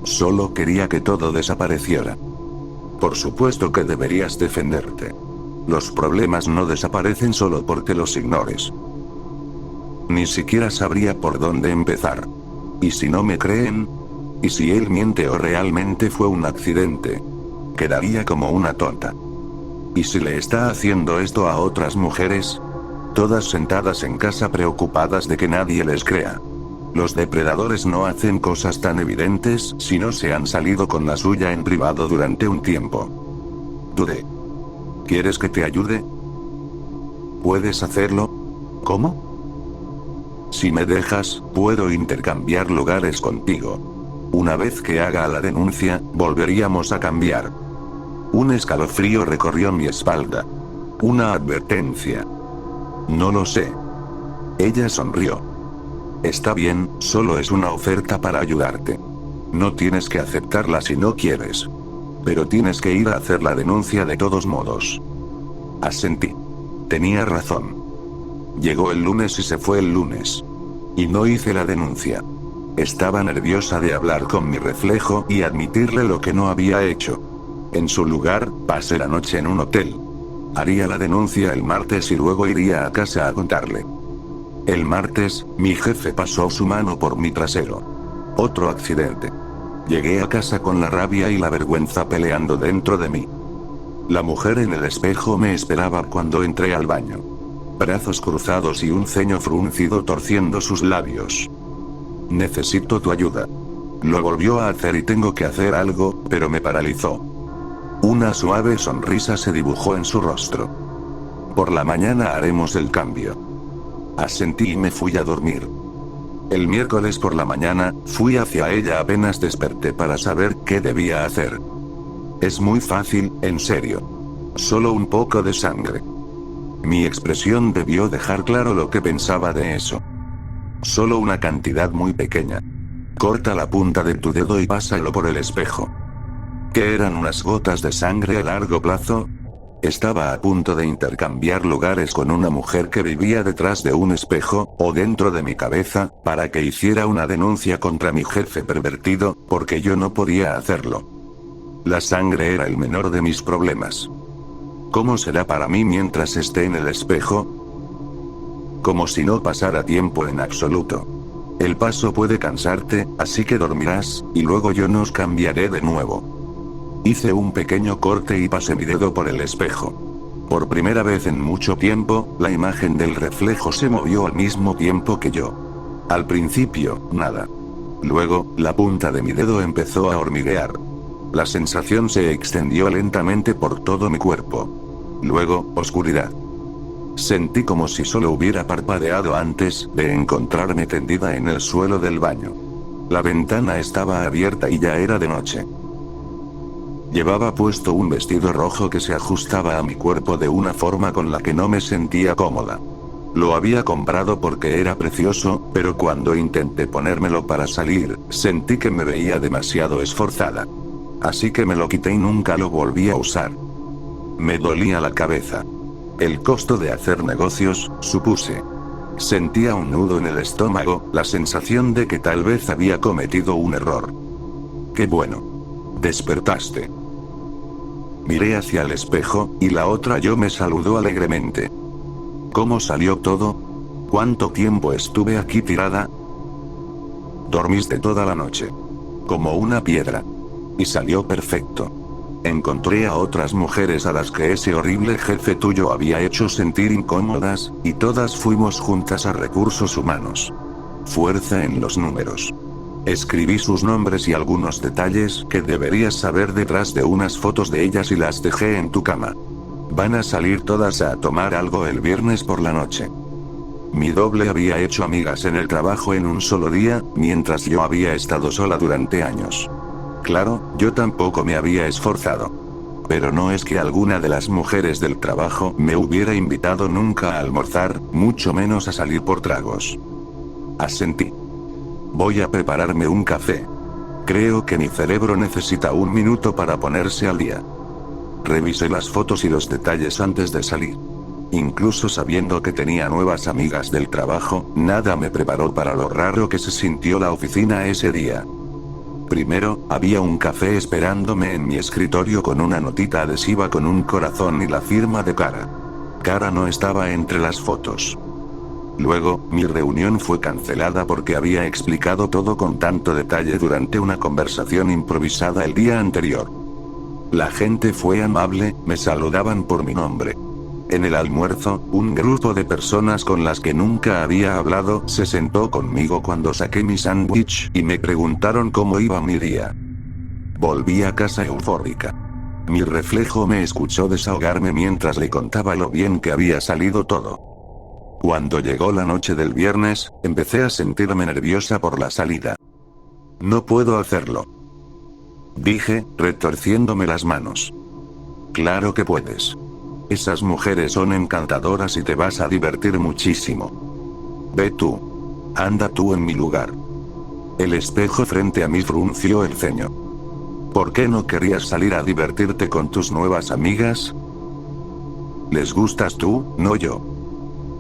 Speaker 1: Solo quería que todo desapareciera. Por supuesto que deberías defenderte. Los problemas no desaparecen solo porque los ignores. Ni siquiera sabría por dónde empezar. ¿Y si no me creen? ¿Y si él miente o realmente fue un accidente? Quedaría como una tonta. ¿Y si le está haciendo esto a otras mujeres? Todas sentadas en casa preocupadas de que nadie les crea. Los depredadores no hacen cosas tan evidentes si no se han salido con la suya en privado durante un tiempo. Dudé. ¿Quieres que te ayude? ¿Puedes hacerlo? ¿Cómo? Si me dejas, puedo intercambiar lugares contigo. Una vez que haga la denuncia, volveríamos a cambiar. Un escalofrío recorrió mi espalda. Una advertencia. No lo sé. Ella sonrió. Está bien, solo es una oferta para ayudarte. No tienes que aceptarla si no quieres. Pero tienes que ir a hacer la denuncia de todos modos. Asentí. Tenía razón. Llegó el lunes y se fue el lunes. Y no hice la denuncia. Estaba nerviosa de hablar con mi reflejo y admitirle lo que no había hecho. En su lugar, pasé la noche en un hotel. Haría la denuncia el martes y luego iría a casa a contarle. El martes, mi jefe pasó su mano por mi trasero. Otro accidente. Llegué a casa con la rabia y la vergüenza peleando dentro de mí. La mujer en el espejo me esperaba cuando entré al baño. Brazos cruzados y un ceño fruncido torciendo sus labios. Necesito tu ayuda. Lo volvió a hacer y tengo que hacer algo, pero me paralizó. Una suave sonrisa se dibujó en su rostro. Por la mañana haremos el cambio. Asentí y me fui a dormir. El miércoles por la mañana, fui hacia ella apenas desperté para saber qué debía hacer. Es muy fácil, en serio. Solo un poco de sangre. Mi expresión debió dejar claro lo que pensaba de eso. Solo una cantidad muy pequeña. Corta la punta de tu dedo y pásalo por el espejo. ¿Qué eran unas gotas de sangre a largo plazo? Estaba a punto de intercambiar lugares con una mujer que vivía detrás de un espejo, o dentro de mi cabeza, para que hiciera una denuncia contra mi jefe pervertido, porque yo no podía hacerlo. La sangre era el menor de mis problemas. ¿Cómo será para mí mientras esté en el espejo? Como si no pasara tiempo en absoluto. El paso puede cansarte, así que dormirás, y luego yo nos cambiaré de nuevo. Hice un pequeño corte y pasé mi dedo por el espejo. Por primera vez en mucho tiempo, la imagen del reflejo se movió al mismo tiempo que yo. Al principio, nada. Luego, la punta de mi dedo empezó a hormiguear. La sensación se extendió lentamente por todo mi cuerpo. Luego, oscuridad. Sentí como si solo hubiera parpadeado antes de encontrarme tendida en el suelo del baño. La ventana estaba abierta y ya era de noche. Llevaba puesto un vestido rojo que se ajustaba a mi cuerpo de una forma con la que no me sentía cómoda. Lo había comprado porque era precioso, pero cuando intenté ponérmelo para salir, sentí que me veía demasiado esforzada. Así que me lo quité y nunca lo volví a usar. Me dolía la cabeza. El costo de hacer negocios, supuse. Sentía un nudo en el estómago, la sensación de que tal vez había cometido un error. ¡Qué bueno! Despertaste. Miré hacia el espejo, y la otra yo me saludó alegremente. ¿Cómo salió todo? ¿Cuánto tiempo estuve aquí tirada? Dormiste toda la noche. Como una piedra. Y salió perfecto. Encontré a otras mujeres a las que ese horrible jefe tuyo había hecho sentir incómodas, y todas fuimos juntas a recursos humanos. Fuerza en los números. Escribí sus nombres y algunos detalles que deberías saber detrás de unas fotos de ellas y las dejé en tu cama. Van a salir todas a tomar algo el viernes por la noche. Mi doble había hecho amigas en el trabajo en un solo día, mientras yo había estado sola durante años. Claro, yo tampoco me había esforzado. Pero no es que alguna de las mujeres del trabajo me hubiera invitado nunca a almorzar, mucho menos a salir por tragos. Asentí. Voy a prepararme un café. Creo que mi cerebro necesita un minuto para ponerse al día. Revisé las fotos y los detalles antes de salir. Incluso sabiendo que tenía nuevas amigas del trabajo, nada me preparó para lo raro que se sintió la oficina ese día. Primero, había un café esperándome en mi escritorio con una notita adhesiva con un corazón y la firma de Cara. Cara no estaba entre las fotos. Luego, mi reunión fue cancelada porque había explicado todo con tanto detalle durante una conversación improvisada el día anterior. La gente fue amable, me saludaban por mi nombre. En el almuerzo, un grupo de personas con las que nunca había hablado se sentó conmigo cuando saqué mi sándwich y me preguntaron cómo iba mi día. Volví a casa eufórica. Mi reflejo me escuchó desahogarme mientras le contaba lo bien que había salido todo. Cuando llegó la noche del viernes, empecé a sentirme nerviosa por la salida. No puedo hacerlo. Dije, retorciéndome las manos. Claro que puedes. Esas mujeres son encantadoras y te vas a divertir muchísimo. Ve tú. Anda tú en mi lugar. El espejo frente a mí frunció el ceño. ¿Por qué no querías salir a divertirte con tus nuevas amigas? Les gustas tú, no yo.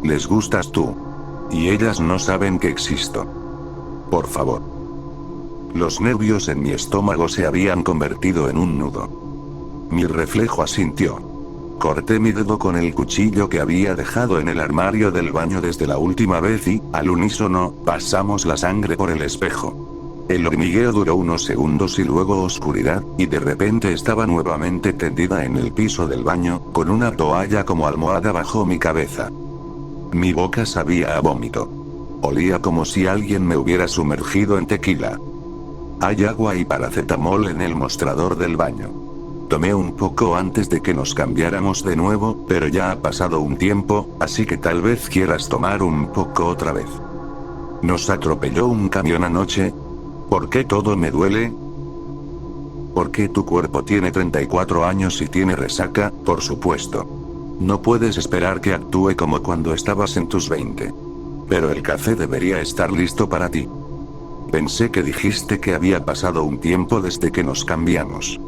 Speaker 1: Les gustas tú. Y ellas no saben que existo. Por favor. Los nervios en mi estómago se habían convertido en un nudo. Mi reflejo asintió. corté mi dedo con el cuchillo que había dejado en el armario del baño desde la última vez y, al unísono, pasamos la sangre por el espejo. El hormigueo duró unos segundos y luego oscuridad, y de repente estaba nuevamente tendida en el piso del baño, con una toalla como almohada bajo mi cabeza. Mi boca sabía a vómito. Olía como si alguien me hubiera sumergido en tequila. Hay agua y paracetamol en el mostrador del baño. Tomé un poco antes de que nos cambiáramos de nuevo, pero ya ha pasado un tiempo, así que tal vez quieras tomar un poco otra vez. ¿Nos atropelló un camión anoche? ¿Por qué todo me duele? ¿Por qué tu cuerpo tiene 34 años y tiene resaca? Por supuesto. No puedes esperar que actúe como cuando estabas en tus 20. Pero el café debería estar listo para ti. Pensé que dijiste que había pasado un tiempo desde que nos cambiamos.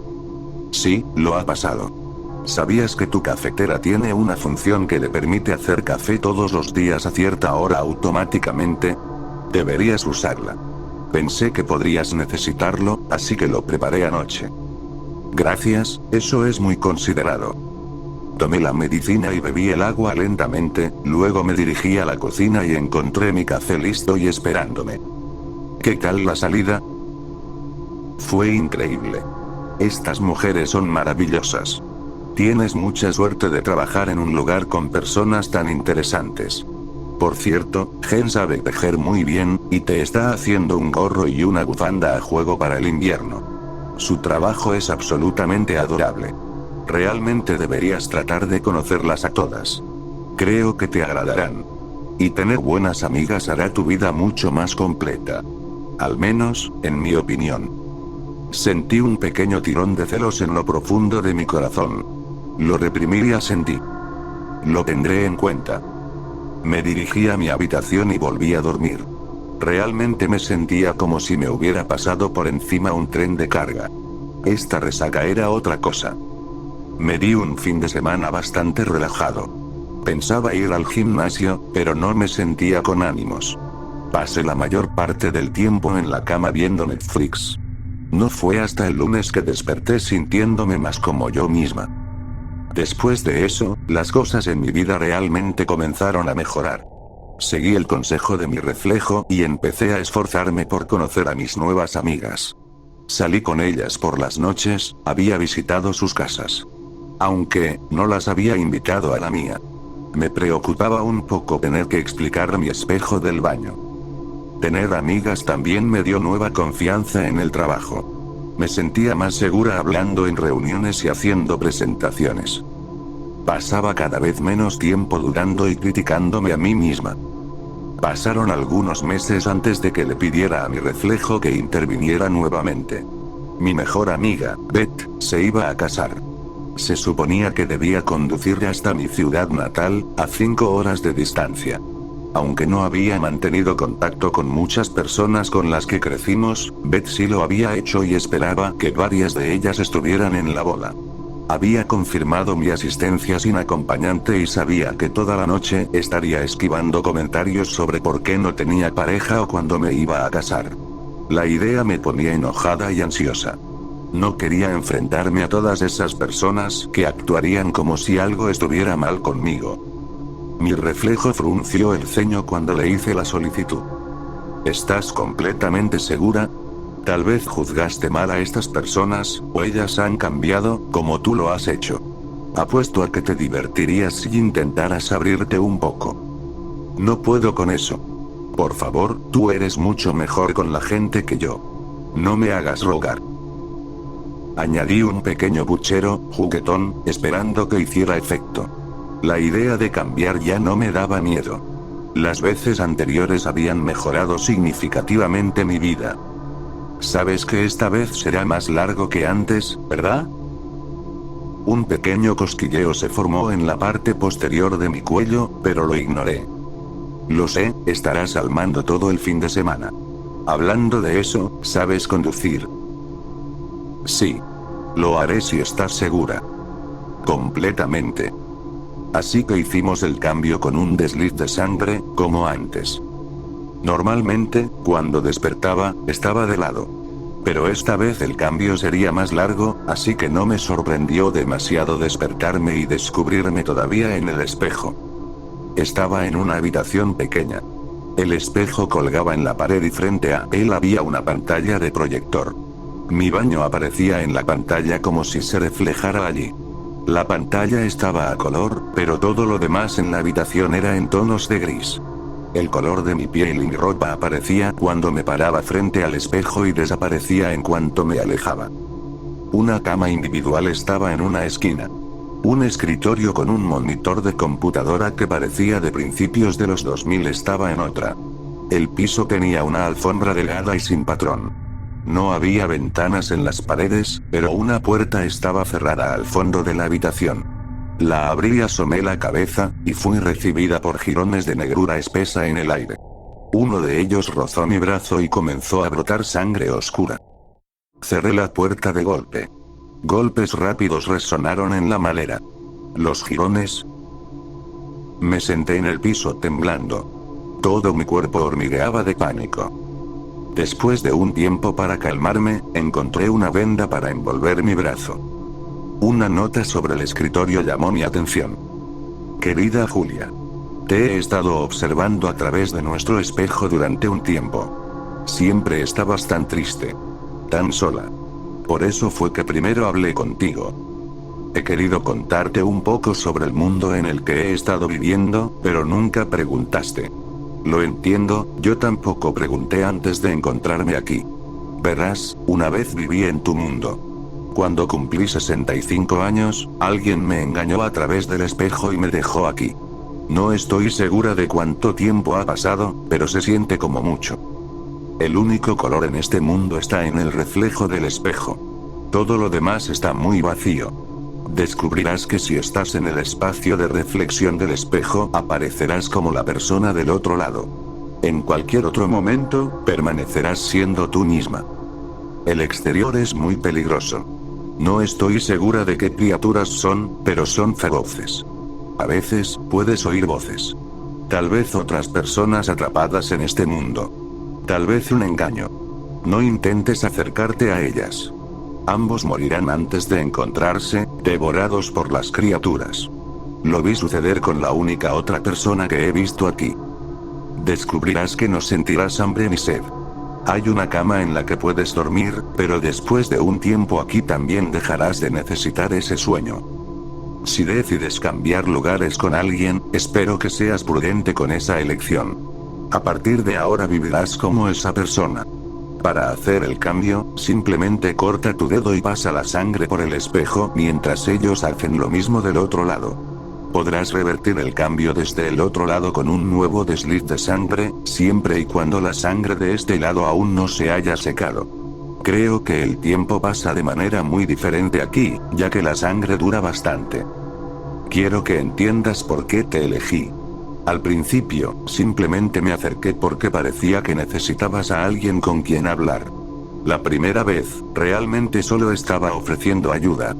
Speaker 1: Sí, lo ha pasado. ¿Sabías que tu cafetera tiene una función que le permite hacer café todos los días a cierta hora automáticamente? Deberías usarla. Pensé que podrías necesitarlo, así que lo preparé anoche. Gracias, eso es muy considerado. Tomé la medicina y bebí el agua lentamente, luego me dirigí a la cocina y encontré mi café listo y esperándome. ¿Qué tal la salida? Fue increíble. Estas mujeres son maravillosas. Tienes mucha suerte de trabajar en un lugar con personas tan interesantes. Por cierto, Jen sabe tejer muy bien, y te está haciendo un gorro y una bufanda a juego para el invierno. Su trabajo es absolutamente adorable. Realmente deberías tratar de conocerlas a todas. Creo que te agradarán. Y tener buenas amigas hará tu vida mucho más completa. Al menos, en mi opinión. Sentí un pequeño tirón de celos en lo profundo de mi corazón. Lo reprimí y asentí. Lo tendré en cuenta. Me dirigí a mi habitación y volví a dormir. Realmente me sentía como si me hubiera pasado por encima un tren de carga. Esta resaca era otra cosa. Me di un fin de semana bastante relajado. Pensaba ir al gimnasio, pero no me sentía con ánimos. Pasé la mayor parte del tiempo en la cama viendo Netflix. No fue hasta el lunes que desperté sintiéndome más como yo misma. Después de eso, las cosas en mi vida realmente comenzaron a mejorar. Seguí el consejo de mi reflejo y empecé a esforzarme por conocer a mis nuevas amigas. Salí con ellas por las noches, había visitado sus casas. Aunque, no las había invitado a la mía. Me preocupaba un poco tener que explicar mi espejo del baño. Tener amigas también me dio nueva confianza en el trabajo. Me sentía más segura hablando en reuniones y haciendo presentaciones. Pasaba cada vez menos tiempo dudando y criticándome a mí misma. Pasaron algunos meses antes de que le pidiera a mi reflejo que interviniera nuevamente. Mi mejor amiga, Beth, se iba a casar. Se suponía que debía conducirle hasta mi ciudad natal, a 5 horas de distancia. Aunque no había mantenido contacto con muchas personas con las que crecimos, Beth sí lo había hecho y esperaba que varias de ellas estuvieran en la boda. Había confirmado mi asistencia sin acompañante y sabía que toda la noche estaría esquivando comentarios sobre por qué no tenía pareja o cuándo me iba a casar. La idea me ponía enojada y ansiosa. No quería enfrentarme a todas esas personas que actuarían como si algo estuviera mal conmigo. Mi reflejo frunció el ceño cuando le hice la solicitud. ¿Estás completamente segura? Tal vez juzgaste mal a estas personas, o ellas han cambiado, como tú lo has hecho. Apuesto a que te divertirías si intentaras abrirte un poco. No puedo con eso. Por favor, tú eres mucho mejor con la gente que yo. No me hagas rogar. Añadí un pequeño puchero, juguetón, esperando que hiciera efecto. La idea de cambiar ya no me daba miedo. Las veces anteriores habían mejorado significativamente mi vida. Sabes que esta vez será más largo que antes, ¿verdad? Un pequeño cosquilleo se formó en la parte posterior de mi cuello, pero lo ignoré. Lo sé, estarás al mando todo el fin de semana. Hablando de eso, ¿sabes conducir? Sí. Lo haré si estás segura. Completamente. Así que hicimos el cambio con un desliz de sangre, como antes. Normalmente, cuando despertaba, estaba de lado. Pero esta vez el cambio sería más largo, así que no me sorprendió demasiado despertarme y descubrirme todavía en el espejo. Estaba en una habitación pequeña. El espejo colgaba en la pared y frente a él había una pantalla de proyector. Mi baño aparecía en la pantalla como si se reflejara allí. La pantalla estaba a color, pero todo lo demás en la habitación era en tonos de gris. El color de mi piel y mi ropa aparecía cuando me paraba frente al espejo y desaparecía en cuanto me alejaba. Una cama individual estaba en una esquina. Un escritorio con un monitor de computadora que parecía de principios de los 2000 estaba en otra. El piso tenía una alfombra delgada y sin patrón. No había ventanas en las paredes, pero una puerta estaba cerrada al fondo de la habitación. La abrí y asomé la cabeza, y fui recibida por jirones de negrura espesa en el aire. Uno de ellos rozó mi brazo y comenzó a brotar sangre oscura. Cerré la puerta de golpe. Golpes rápidos resonaron en la madera. Los jirones. Me senté en el piso temblando. Todo mi cuerpo hormigueaba de pánico. Después de un tiempo para calmarme, encontré una venda para envolver mi brazo. Una nota sobre el escritorio llamó mi atención. Querida Julia. Te he estado observando a través de nuestro espejo durante un tiempo. Siempre estabas tan triste. Tan sola. Por eso fue que primero hablé contigo. He querido contarte un poco sobre el mundo en el que he estado viviendo, pero nunca preguntaste. Lo entiendo, yo tampoco pregunté antes de encontrarme aquí. Verás, una vez viví en tu mundo. Cuando cumplí 65 años, alguien me engañó a través del espejo y me dejó aquí. No estoy segura de cuánto tiempo ha pasado, pero se siente como mucho. El único color en este mundo está en el reflejo del espejo. Todo lo demás está muy vacío. Descubrirás que si estás en el espacio de reflexión del espejo, aparecerás como la persona del otro lado. En cualquier otro momento, permanecerás siendo tú misma. El exterior es muy peligroso. No estoy segura de qué criaturas son, pero son feroces. A veces, puedes oír voces. Tal vez otras personas atrapadas en este mundo. Tal vez un engaño. No intentes acercarte a ellas. Ambos morirán antes de encontrarse, devorados por las criaturas. Lo vi suceder con la única otra persona que he visto aquí. Descubrirás que no sentirás hambre ni sed. Hay una cama en la que puedes dormir, pero después de un tiempo aquí también dejarás de necesitar ese sueño. Si decides cambiar lugares con alguien, espero que seas prudente con esa elección. A partir de ahora vivirás como esa persona. Para hacer el cambio, simplemente corta tu dedo y pasa la sangre por el espejo mientras ellos hacen lo mismo del otro lado. Podrás revertir el cambio desde el otro lado con un nuevo desliz de sangre, siempre y cuando la sangre de este lado aún no se haya secado. Creo que el tiempo pasa de manera muy diferente aquí, ya que la sangre dura bastante. Quiero que entiendas por qué te elegí. Al principio, simplemente me acerqué porque parecía que necesitabas a alguien con quien hablar. La primera vez, realmente solo estaba ofreciendo ayuda.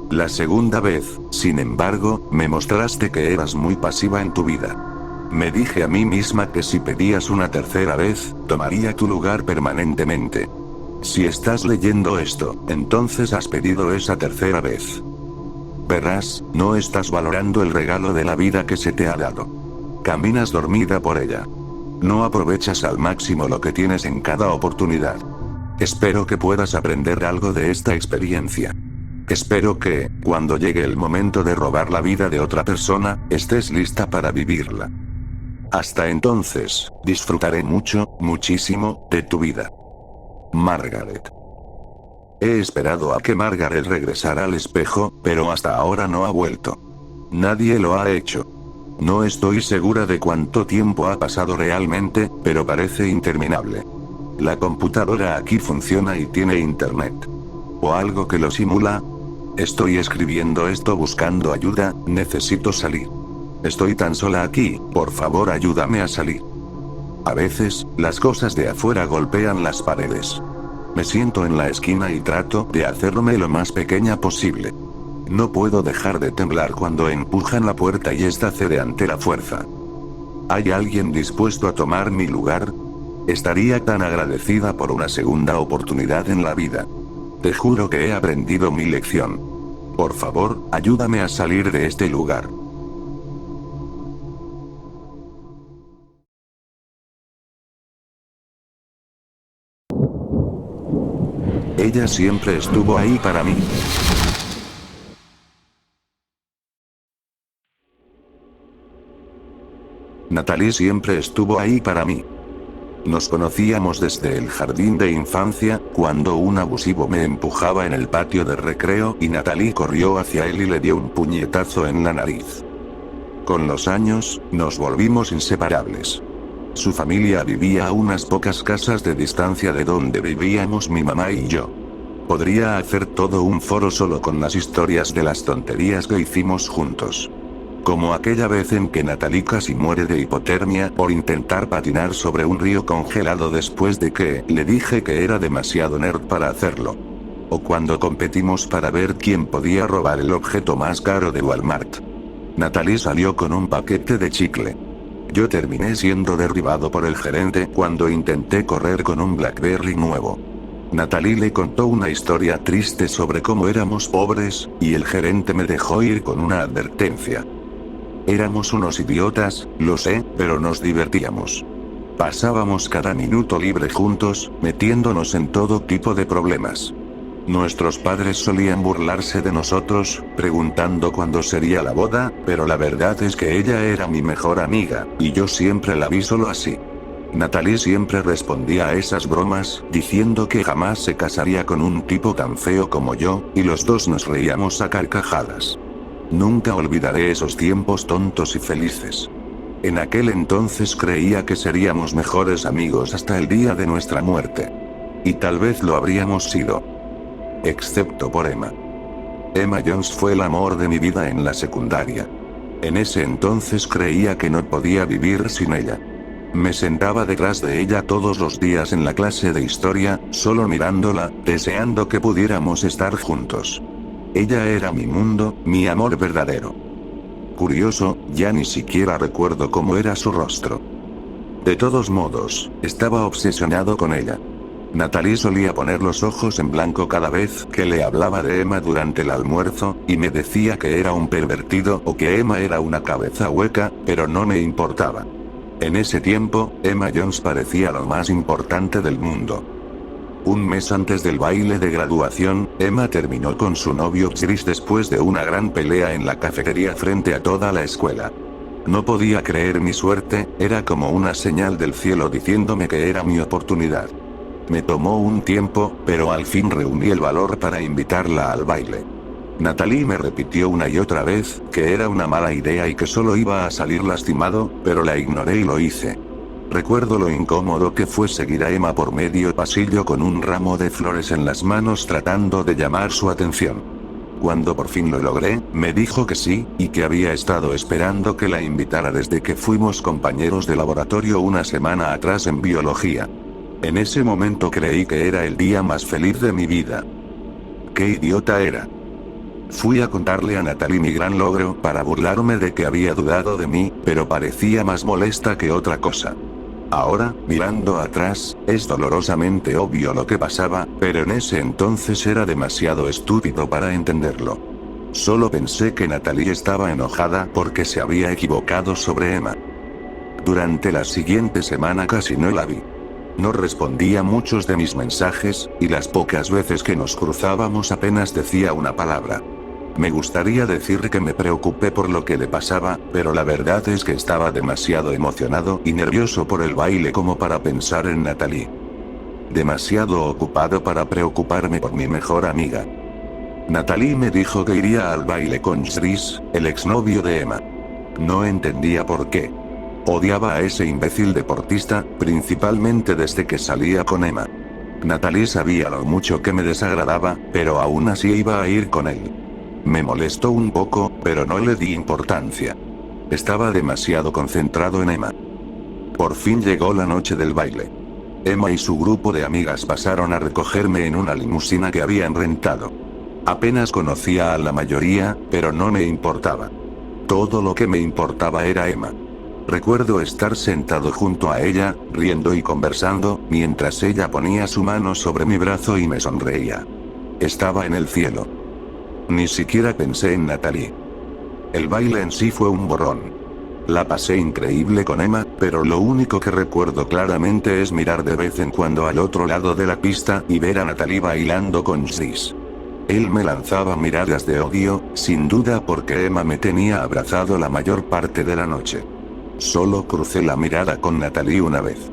Speaker 1: La segunda vez, sin embargo, me mostraste que eras muy pasiva en tu vida. Me dije a mí misma que si pedías una tercera vez, tomaría tu lugar permanentemente. Si estás leyendo esto, entonces has pedido esa tercera vez. Verás, no estás valorando el regalo de la vida que se te ha dado. Caminas dormida por ella. No aprovechas al máximo lo que tienes en cada oportunidad. Espero que puedas aprender algo de esta experiencia. Espero que, cuando llegue el momento de robar la vida de otra persona, estés lista para vivirla. Hasta entonces, disfrutaré mucho, muchísimo, de tu vida. Margaret. He esperado a que Margaret regresara al espejo, pero hasta ahora no ha vuelto. Nadie lo ha hecho. No estoy segura de cuánto tiempo ha pasado realmente, pero parece interminable. La computadora aquí funciona y tiene internet. ¿O algo que lo simula? Estoy escribiendo esto buscando ayuda, necesito salir. Estoy tan sola aquí, por favor ayúdame a salir. A veces, las cosas de afuera golpean las paredes. Me siento en la esquina y trato de hacerme lo más pequeña posible. No puedo dejar de temblar cuando empujan la puerta y esta cede ante la fuerza. ¿Hay alguien dispuesto a tomar mi lugar? Estaría tan agradecida por una segunda oportunidad en la vida. Te juro que he aprendido mi lección. Por favor, ayúdame a salir de este lugar. Ella siempre estuvo ahí para mí. Natalie siempre estuvo ahí para mí. Nos conocíamos desde el jardín de infancia, cuando un abusivo me empujaba en el patio de recreo y Natalie corrió hacia él y le dio un puñetazo en la nariz. Con los años, nos volvimos inseparables. Su familia vivía a unas pocas casas de distancia de donde vivíamos mi mamá y yo. Podría hacer todo un foro solo con las historias de las tonterías que hicimos juntos. Como aquella vez en que Natalie casi muere de hipotermia por intentar patinar sobre un río congelado después de que le dije que era demasiado nerd para hacerlo. O cuando competimos para ver quién podía robar el objeto más caro de Walmart. Natalie salió con un paquete de chicle. Yo terminé siendo derribado por el gerente cuando intenté correr con un BlackBerry nuevo. Natalie le contó una historia triste sobre cómo éramos pobres, y el gerente me dejó ir con una advertencia. Éramos unos idiotas, lo sé, pero nos divertíamos. Pasábamos cada minuto libre juntos, metiéndonos en todo tipo de problemas. Nuestros padres solían burlarse de nosotros, preguntando cuándo sería la boda, pero la verdad es que ella era mi mejor amiga, y yo siempre la vi solo así. Natalie siempre respondía a esas bromas, diciendo que jamás se casaría con un tipo tan feo como yo, y los dos nos reíamos a carcajadas. Nunca olvidaré esos tiempos tontos y felices. En aquel entonces creía que seríamos mejores amigos hasta el día de nuestra muerte. Y tal vez lo habríamos sido. Excepto por Emma. Emma Jones fue el amor de mi vida en la secundaria. En ese entonces creía que no podía vivir sin ella. Me sentaba detrás de ella todos los días en la clase de historia, solo mirándola, deseando que pudiéramos estar juntos. Ella era mi mundo, mi amor verdadero. Curioso, ya ni siquiera recuerdo cómo era su rostro. De todos modos, estaba obsesionado con ella. Natalie solía poner los ojos en blanco cada vez que le hablaba de Emma durante el almuerzo, y me decía que era un pervertido o que Emma era una cabeza hueca, pero no me importaba. En ese tiempo, Emma Jones parecía lo más importante del mundo. Un mes antes del baile de graduación, Emma terminó con su novio Chris después de una gran pelea en la cafetería frente a toda la escuela. No podía creer mi suerte, era como una señal del cielo diciéndome que era mi oportunidad. Me tomó un tiempo, pero al fin reuní el valor para invitarla al baile. Natalie me repitió una y otra vez que era una mala idea y que solo iba a salir lastimado, pero la ignoré y lo hice. Recuerdo lo incómodo que fue seguir a Emma por medio pasillo con un ramo de flores en las manos tratando de llamar su atención. Cuando por fin lo logré, me dijo que sí, y que había estado esperando que la invitara desde que fuimos compañeros de laboratorio una semana atrás en biología. En ese momento creí que era el día más feliz de mi vida. ¡Qué idiota era! Fui a contarle a Natalie mi gran logro para burlarme de que había dudado de mí, pero parecía más molesta que otra cosa. Ahora, mirando atrás, es dolorosamente obvio lo que pasaba, pero en ese entonces era demasiado estúpido para entenderlo. Solo pensé que Natalie estaba enojada porque se había equivocado sobre Emma. Durante la siguiente semana casi no la vi. No respondía muchos de mis mensajes, y las pocas veces que nos cruzábamos apenas decía una palabra. Me gustaría decir que me preocupé por lo que le pasaba, pero la verdad es que estaba demasiado emocionado y nervioso por el baile como para pensar en Natalie. Demasiado ocupado para preocuparme por mi mejor amiga. Natalie me dijo que iría al baile con Chris, el exnovio de Emma. No entendía por qué. Odiaba a ese imbécil deportista, principalmente desde que salía con Emma. Natalie sabía lo mucho que me desagradaba, pero aún así iba a ir con él. Me molestó un poco, pero no le di importancia. Estaba demasiado concentrado en Emma. Por fin llegó la noche del baile. Emma y su grupo de amigas pasaron a recogerme en una limusina que habían rentado. Apenas conocía a la mayoría, pero no me importaba. Todo lo que me importaba era Emma. Recuerdo estar sentado junto a ella, riendo y conversando, mientras ella ponía su mano sobre mi brazo y me sonreía. Estaba en el cielo. Ni siquiera pensé en Natalie. El baile en sí fue un borrón. La pasé increíble con Emma, pero lo único que recuerdo claramente es mirar de vez en cuando al otro lado de la pista y ver a Natalie bailando con Chris. Él me lanzaba miradas de odio, sin duda porque Emma me tenía abrazado la mayor parte de la noche. Solo crucé la mirada con Natalie una vez.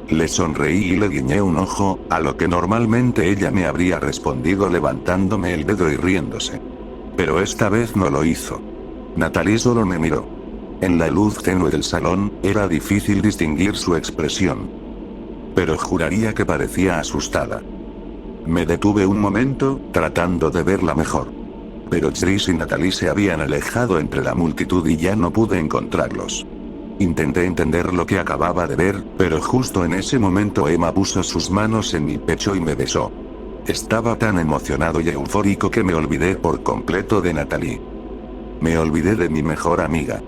Speaker 1: Le sonreí y le guiñé un ojo, a lo que normalmente ella me habría respondido levantándome el dedo y riéndose. Pero esta vez no lo hizo. Natalie solo me miró. En la luz tenue del salón, era difícil distinguir su expresión. Pero juraría que parecía asustada. Me detuve un momento, tratando de verla mejor. Pero Chris y Natalie se habían alejado entre la multitud y ya no pude encontrarlos. Intenté entender lo que acababa de ver, pero justo en ese momento Emma puso sus manos en mi pecho y me besó. Estaba tan emocionado y eufórico que me olvidé por completo de Natalie. Me olvidé de mi mejor amiga.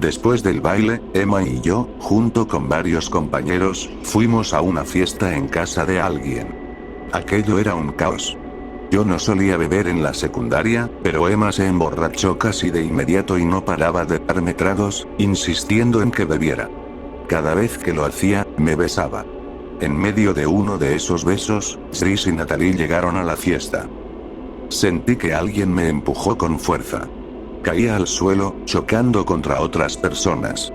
Speaker 1: Después del baile, Emma y yo, junto con varios compañeros, fuimos a una fiesta en casa de alguien. Aquello era un caos. Yo no solía beber en la secundaria, pero Emma se emborrachó casi de inmediato y no paraba de darme tragos, insistiendo en que bebiera. Cada vez que lo hacía, me besaba. En medio de uno de esos besos, Chris y Natalie llegaron a la fiesta. Sentí que alguien me empujó con fuerza. Caía al suelo, chocando contra otras personas.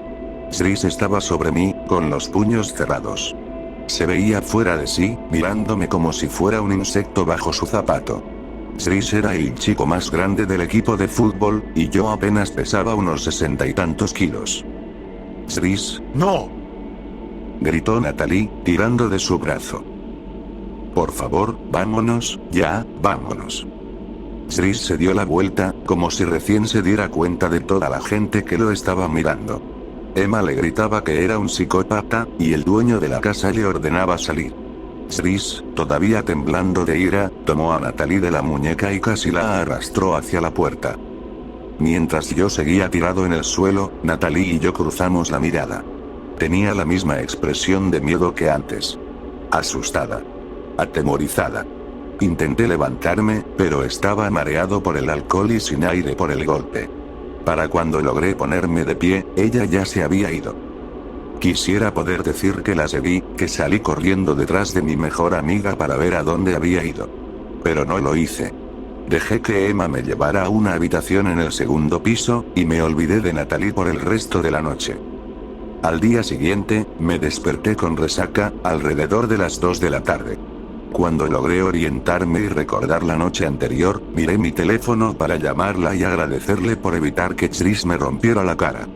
Speaker 1: Chris estaba sobre mí, con los puños cerrados. Se veía fuera de sí, mirándome como si fuera un insecto bajo su zapato. Chris era el chico más grande del equipo de fútbol, y yo apenas pesaba unos 60 y tantos kilos. Chris, ¡no!, gritó Natalie, tirando de su brazo. Por favor, vámonos, ya, vámonos. Chris se dio la vuelta, como si recién se diera cuenta de toda la gente que lo estaba mirando. Emma le gritaba que era un psicópata, y el dueño de la casa le ordenaba salir. Chris, todavía temblando de ira, tomó a Natalie de la muñeca y casi la arrastró hacia la puerta. Mientras yo seguía tirado en el suelo, Natalie y yo cruzamos la mirada. Tenía la misma expresión de miedo que antes. Asustada. Atemorizada. Intenté levantarme, pero estaba mareado por el alcohol y sin aire por el golpe. Para cuando logré ponerme de pie, ella ya se había ido. Quisiera poder decir que la seguí, que salí corriendo detrás de mi mejor amiga para ver a dónde había ido. Pero no lo hice. Dejé que Emma me llevara a una habitación en el segundo piso, y me olvidé de Natalie por el resto de la noche. Al día siguiente, me desperté con resaca, alrededor de las 2 de la tarde. Cuando logré orientarme y recordar la noche anterior, miré mi teléfono para llamarla y agradecerle por evitar que Chris me rompiera la cara.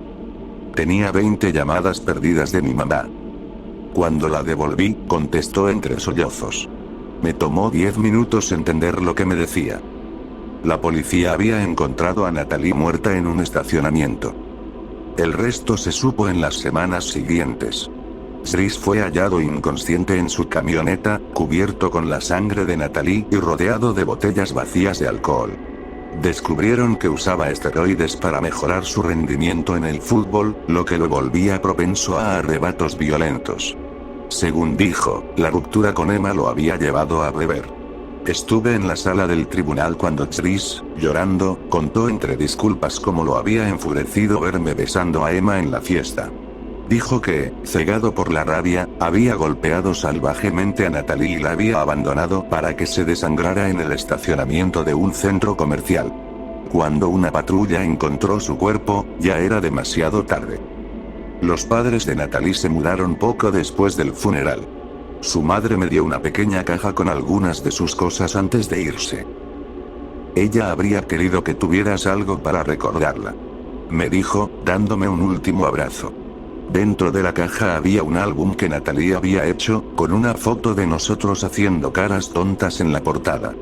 Speaker 1: Tenía 20 llamadas perdidas de mi mamá. Cuando la devolví, contestó entre sollozos. Me tomó 10 minutos entender lo que me decía. La policía había encontrado a Natalie muerta en un estacionamiento. El resto se supo en las semanas siguientes. Chris fue hallado inconsciente en su camioneta, cubierto con la sangre de Natalie y rodeado de botellas vacías de alcohol. Descubrieron que usaba esteroides para mejorar su rendimiento en el fútbol, lo que lo volvía propenso a arrebatos violentos. Según dijo, la ruptura con Emma lo había llevado a beber. Estuve en la sala del tribunal cuando Chris, llorando, contó entre disculpas cómo lo había enfurecido verme besando a Emma en la fiesta. Dijo que, cegado por la rabia, había golpeado salvajemente a Natalie y la había abandonado para que se desangrara en el estacionamiento de un centro comercial. Cuando una patrulla encontró su cuerpo, ya era demasiado tarde. Los padres de Natalie se mudaron poco después del funeral. Su madre me dio una pequeña caja con algunas de sus cosas antes de irse. Ella habría querido que tuvieras algo para recordarla. Me dijo, dándome un último abrazo. Dentro de la caja había un álbum que Natalie había hecho, con una foto de nosotros haciendo caras tontas en la portada.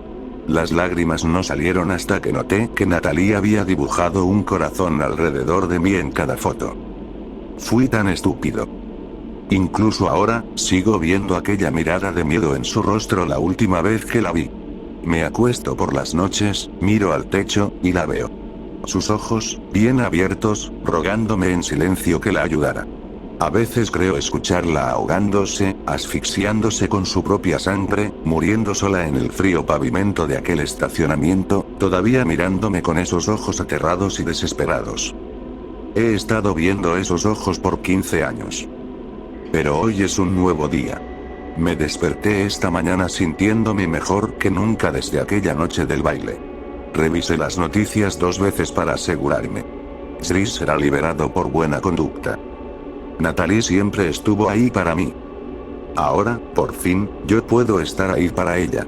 Speaker 1: Las lágrimas no salieron hasta que noté que Natalie había dibujado un corazón alrededor de mí en cada foto. Fui tan estúpido. Incluso ahora, sigo viendo aquella mirada de miedo en su rostro la última vez que la vi. Me acuesto por las noches, miro al techo, y la veo. sus ojos, bien abiertos, rogándome en silencio que la ayudara. A veces creo escucharla ahogándose, asfixiándose con su propia sangre, muriendo sola en el frío pavimento de aquel estacionamiento, todavía mirándome con esos ojos aterrados y desesperados. He estado viendo esos ojos por 15 años. Pero hoy es un nuevo día. Me desperté esta mañana sintiéndome mejor que nunca desde aquella noche del baile. Revisé las noticias 2 veces para asegurarme. Sris será liberado por buena conducta. Natalie siempre estuvo ahí para mí. Ahora, por fin, yo puedo estar ahí para ella.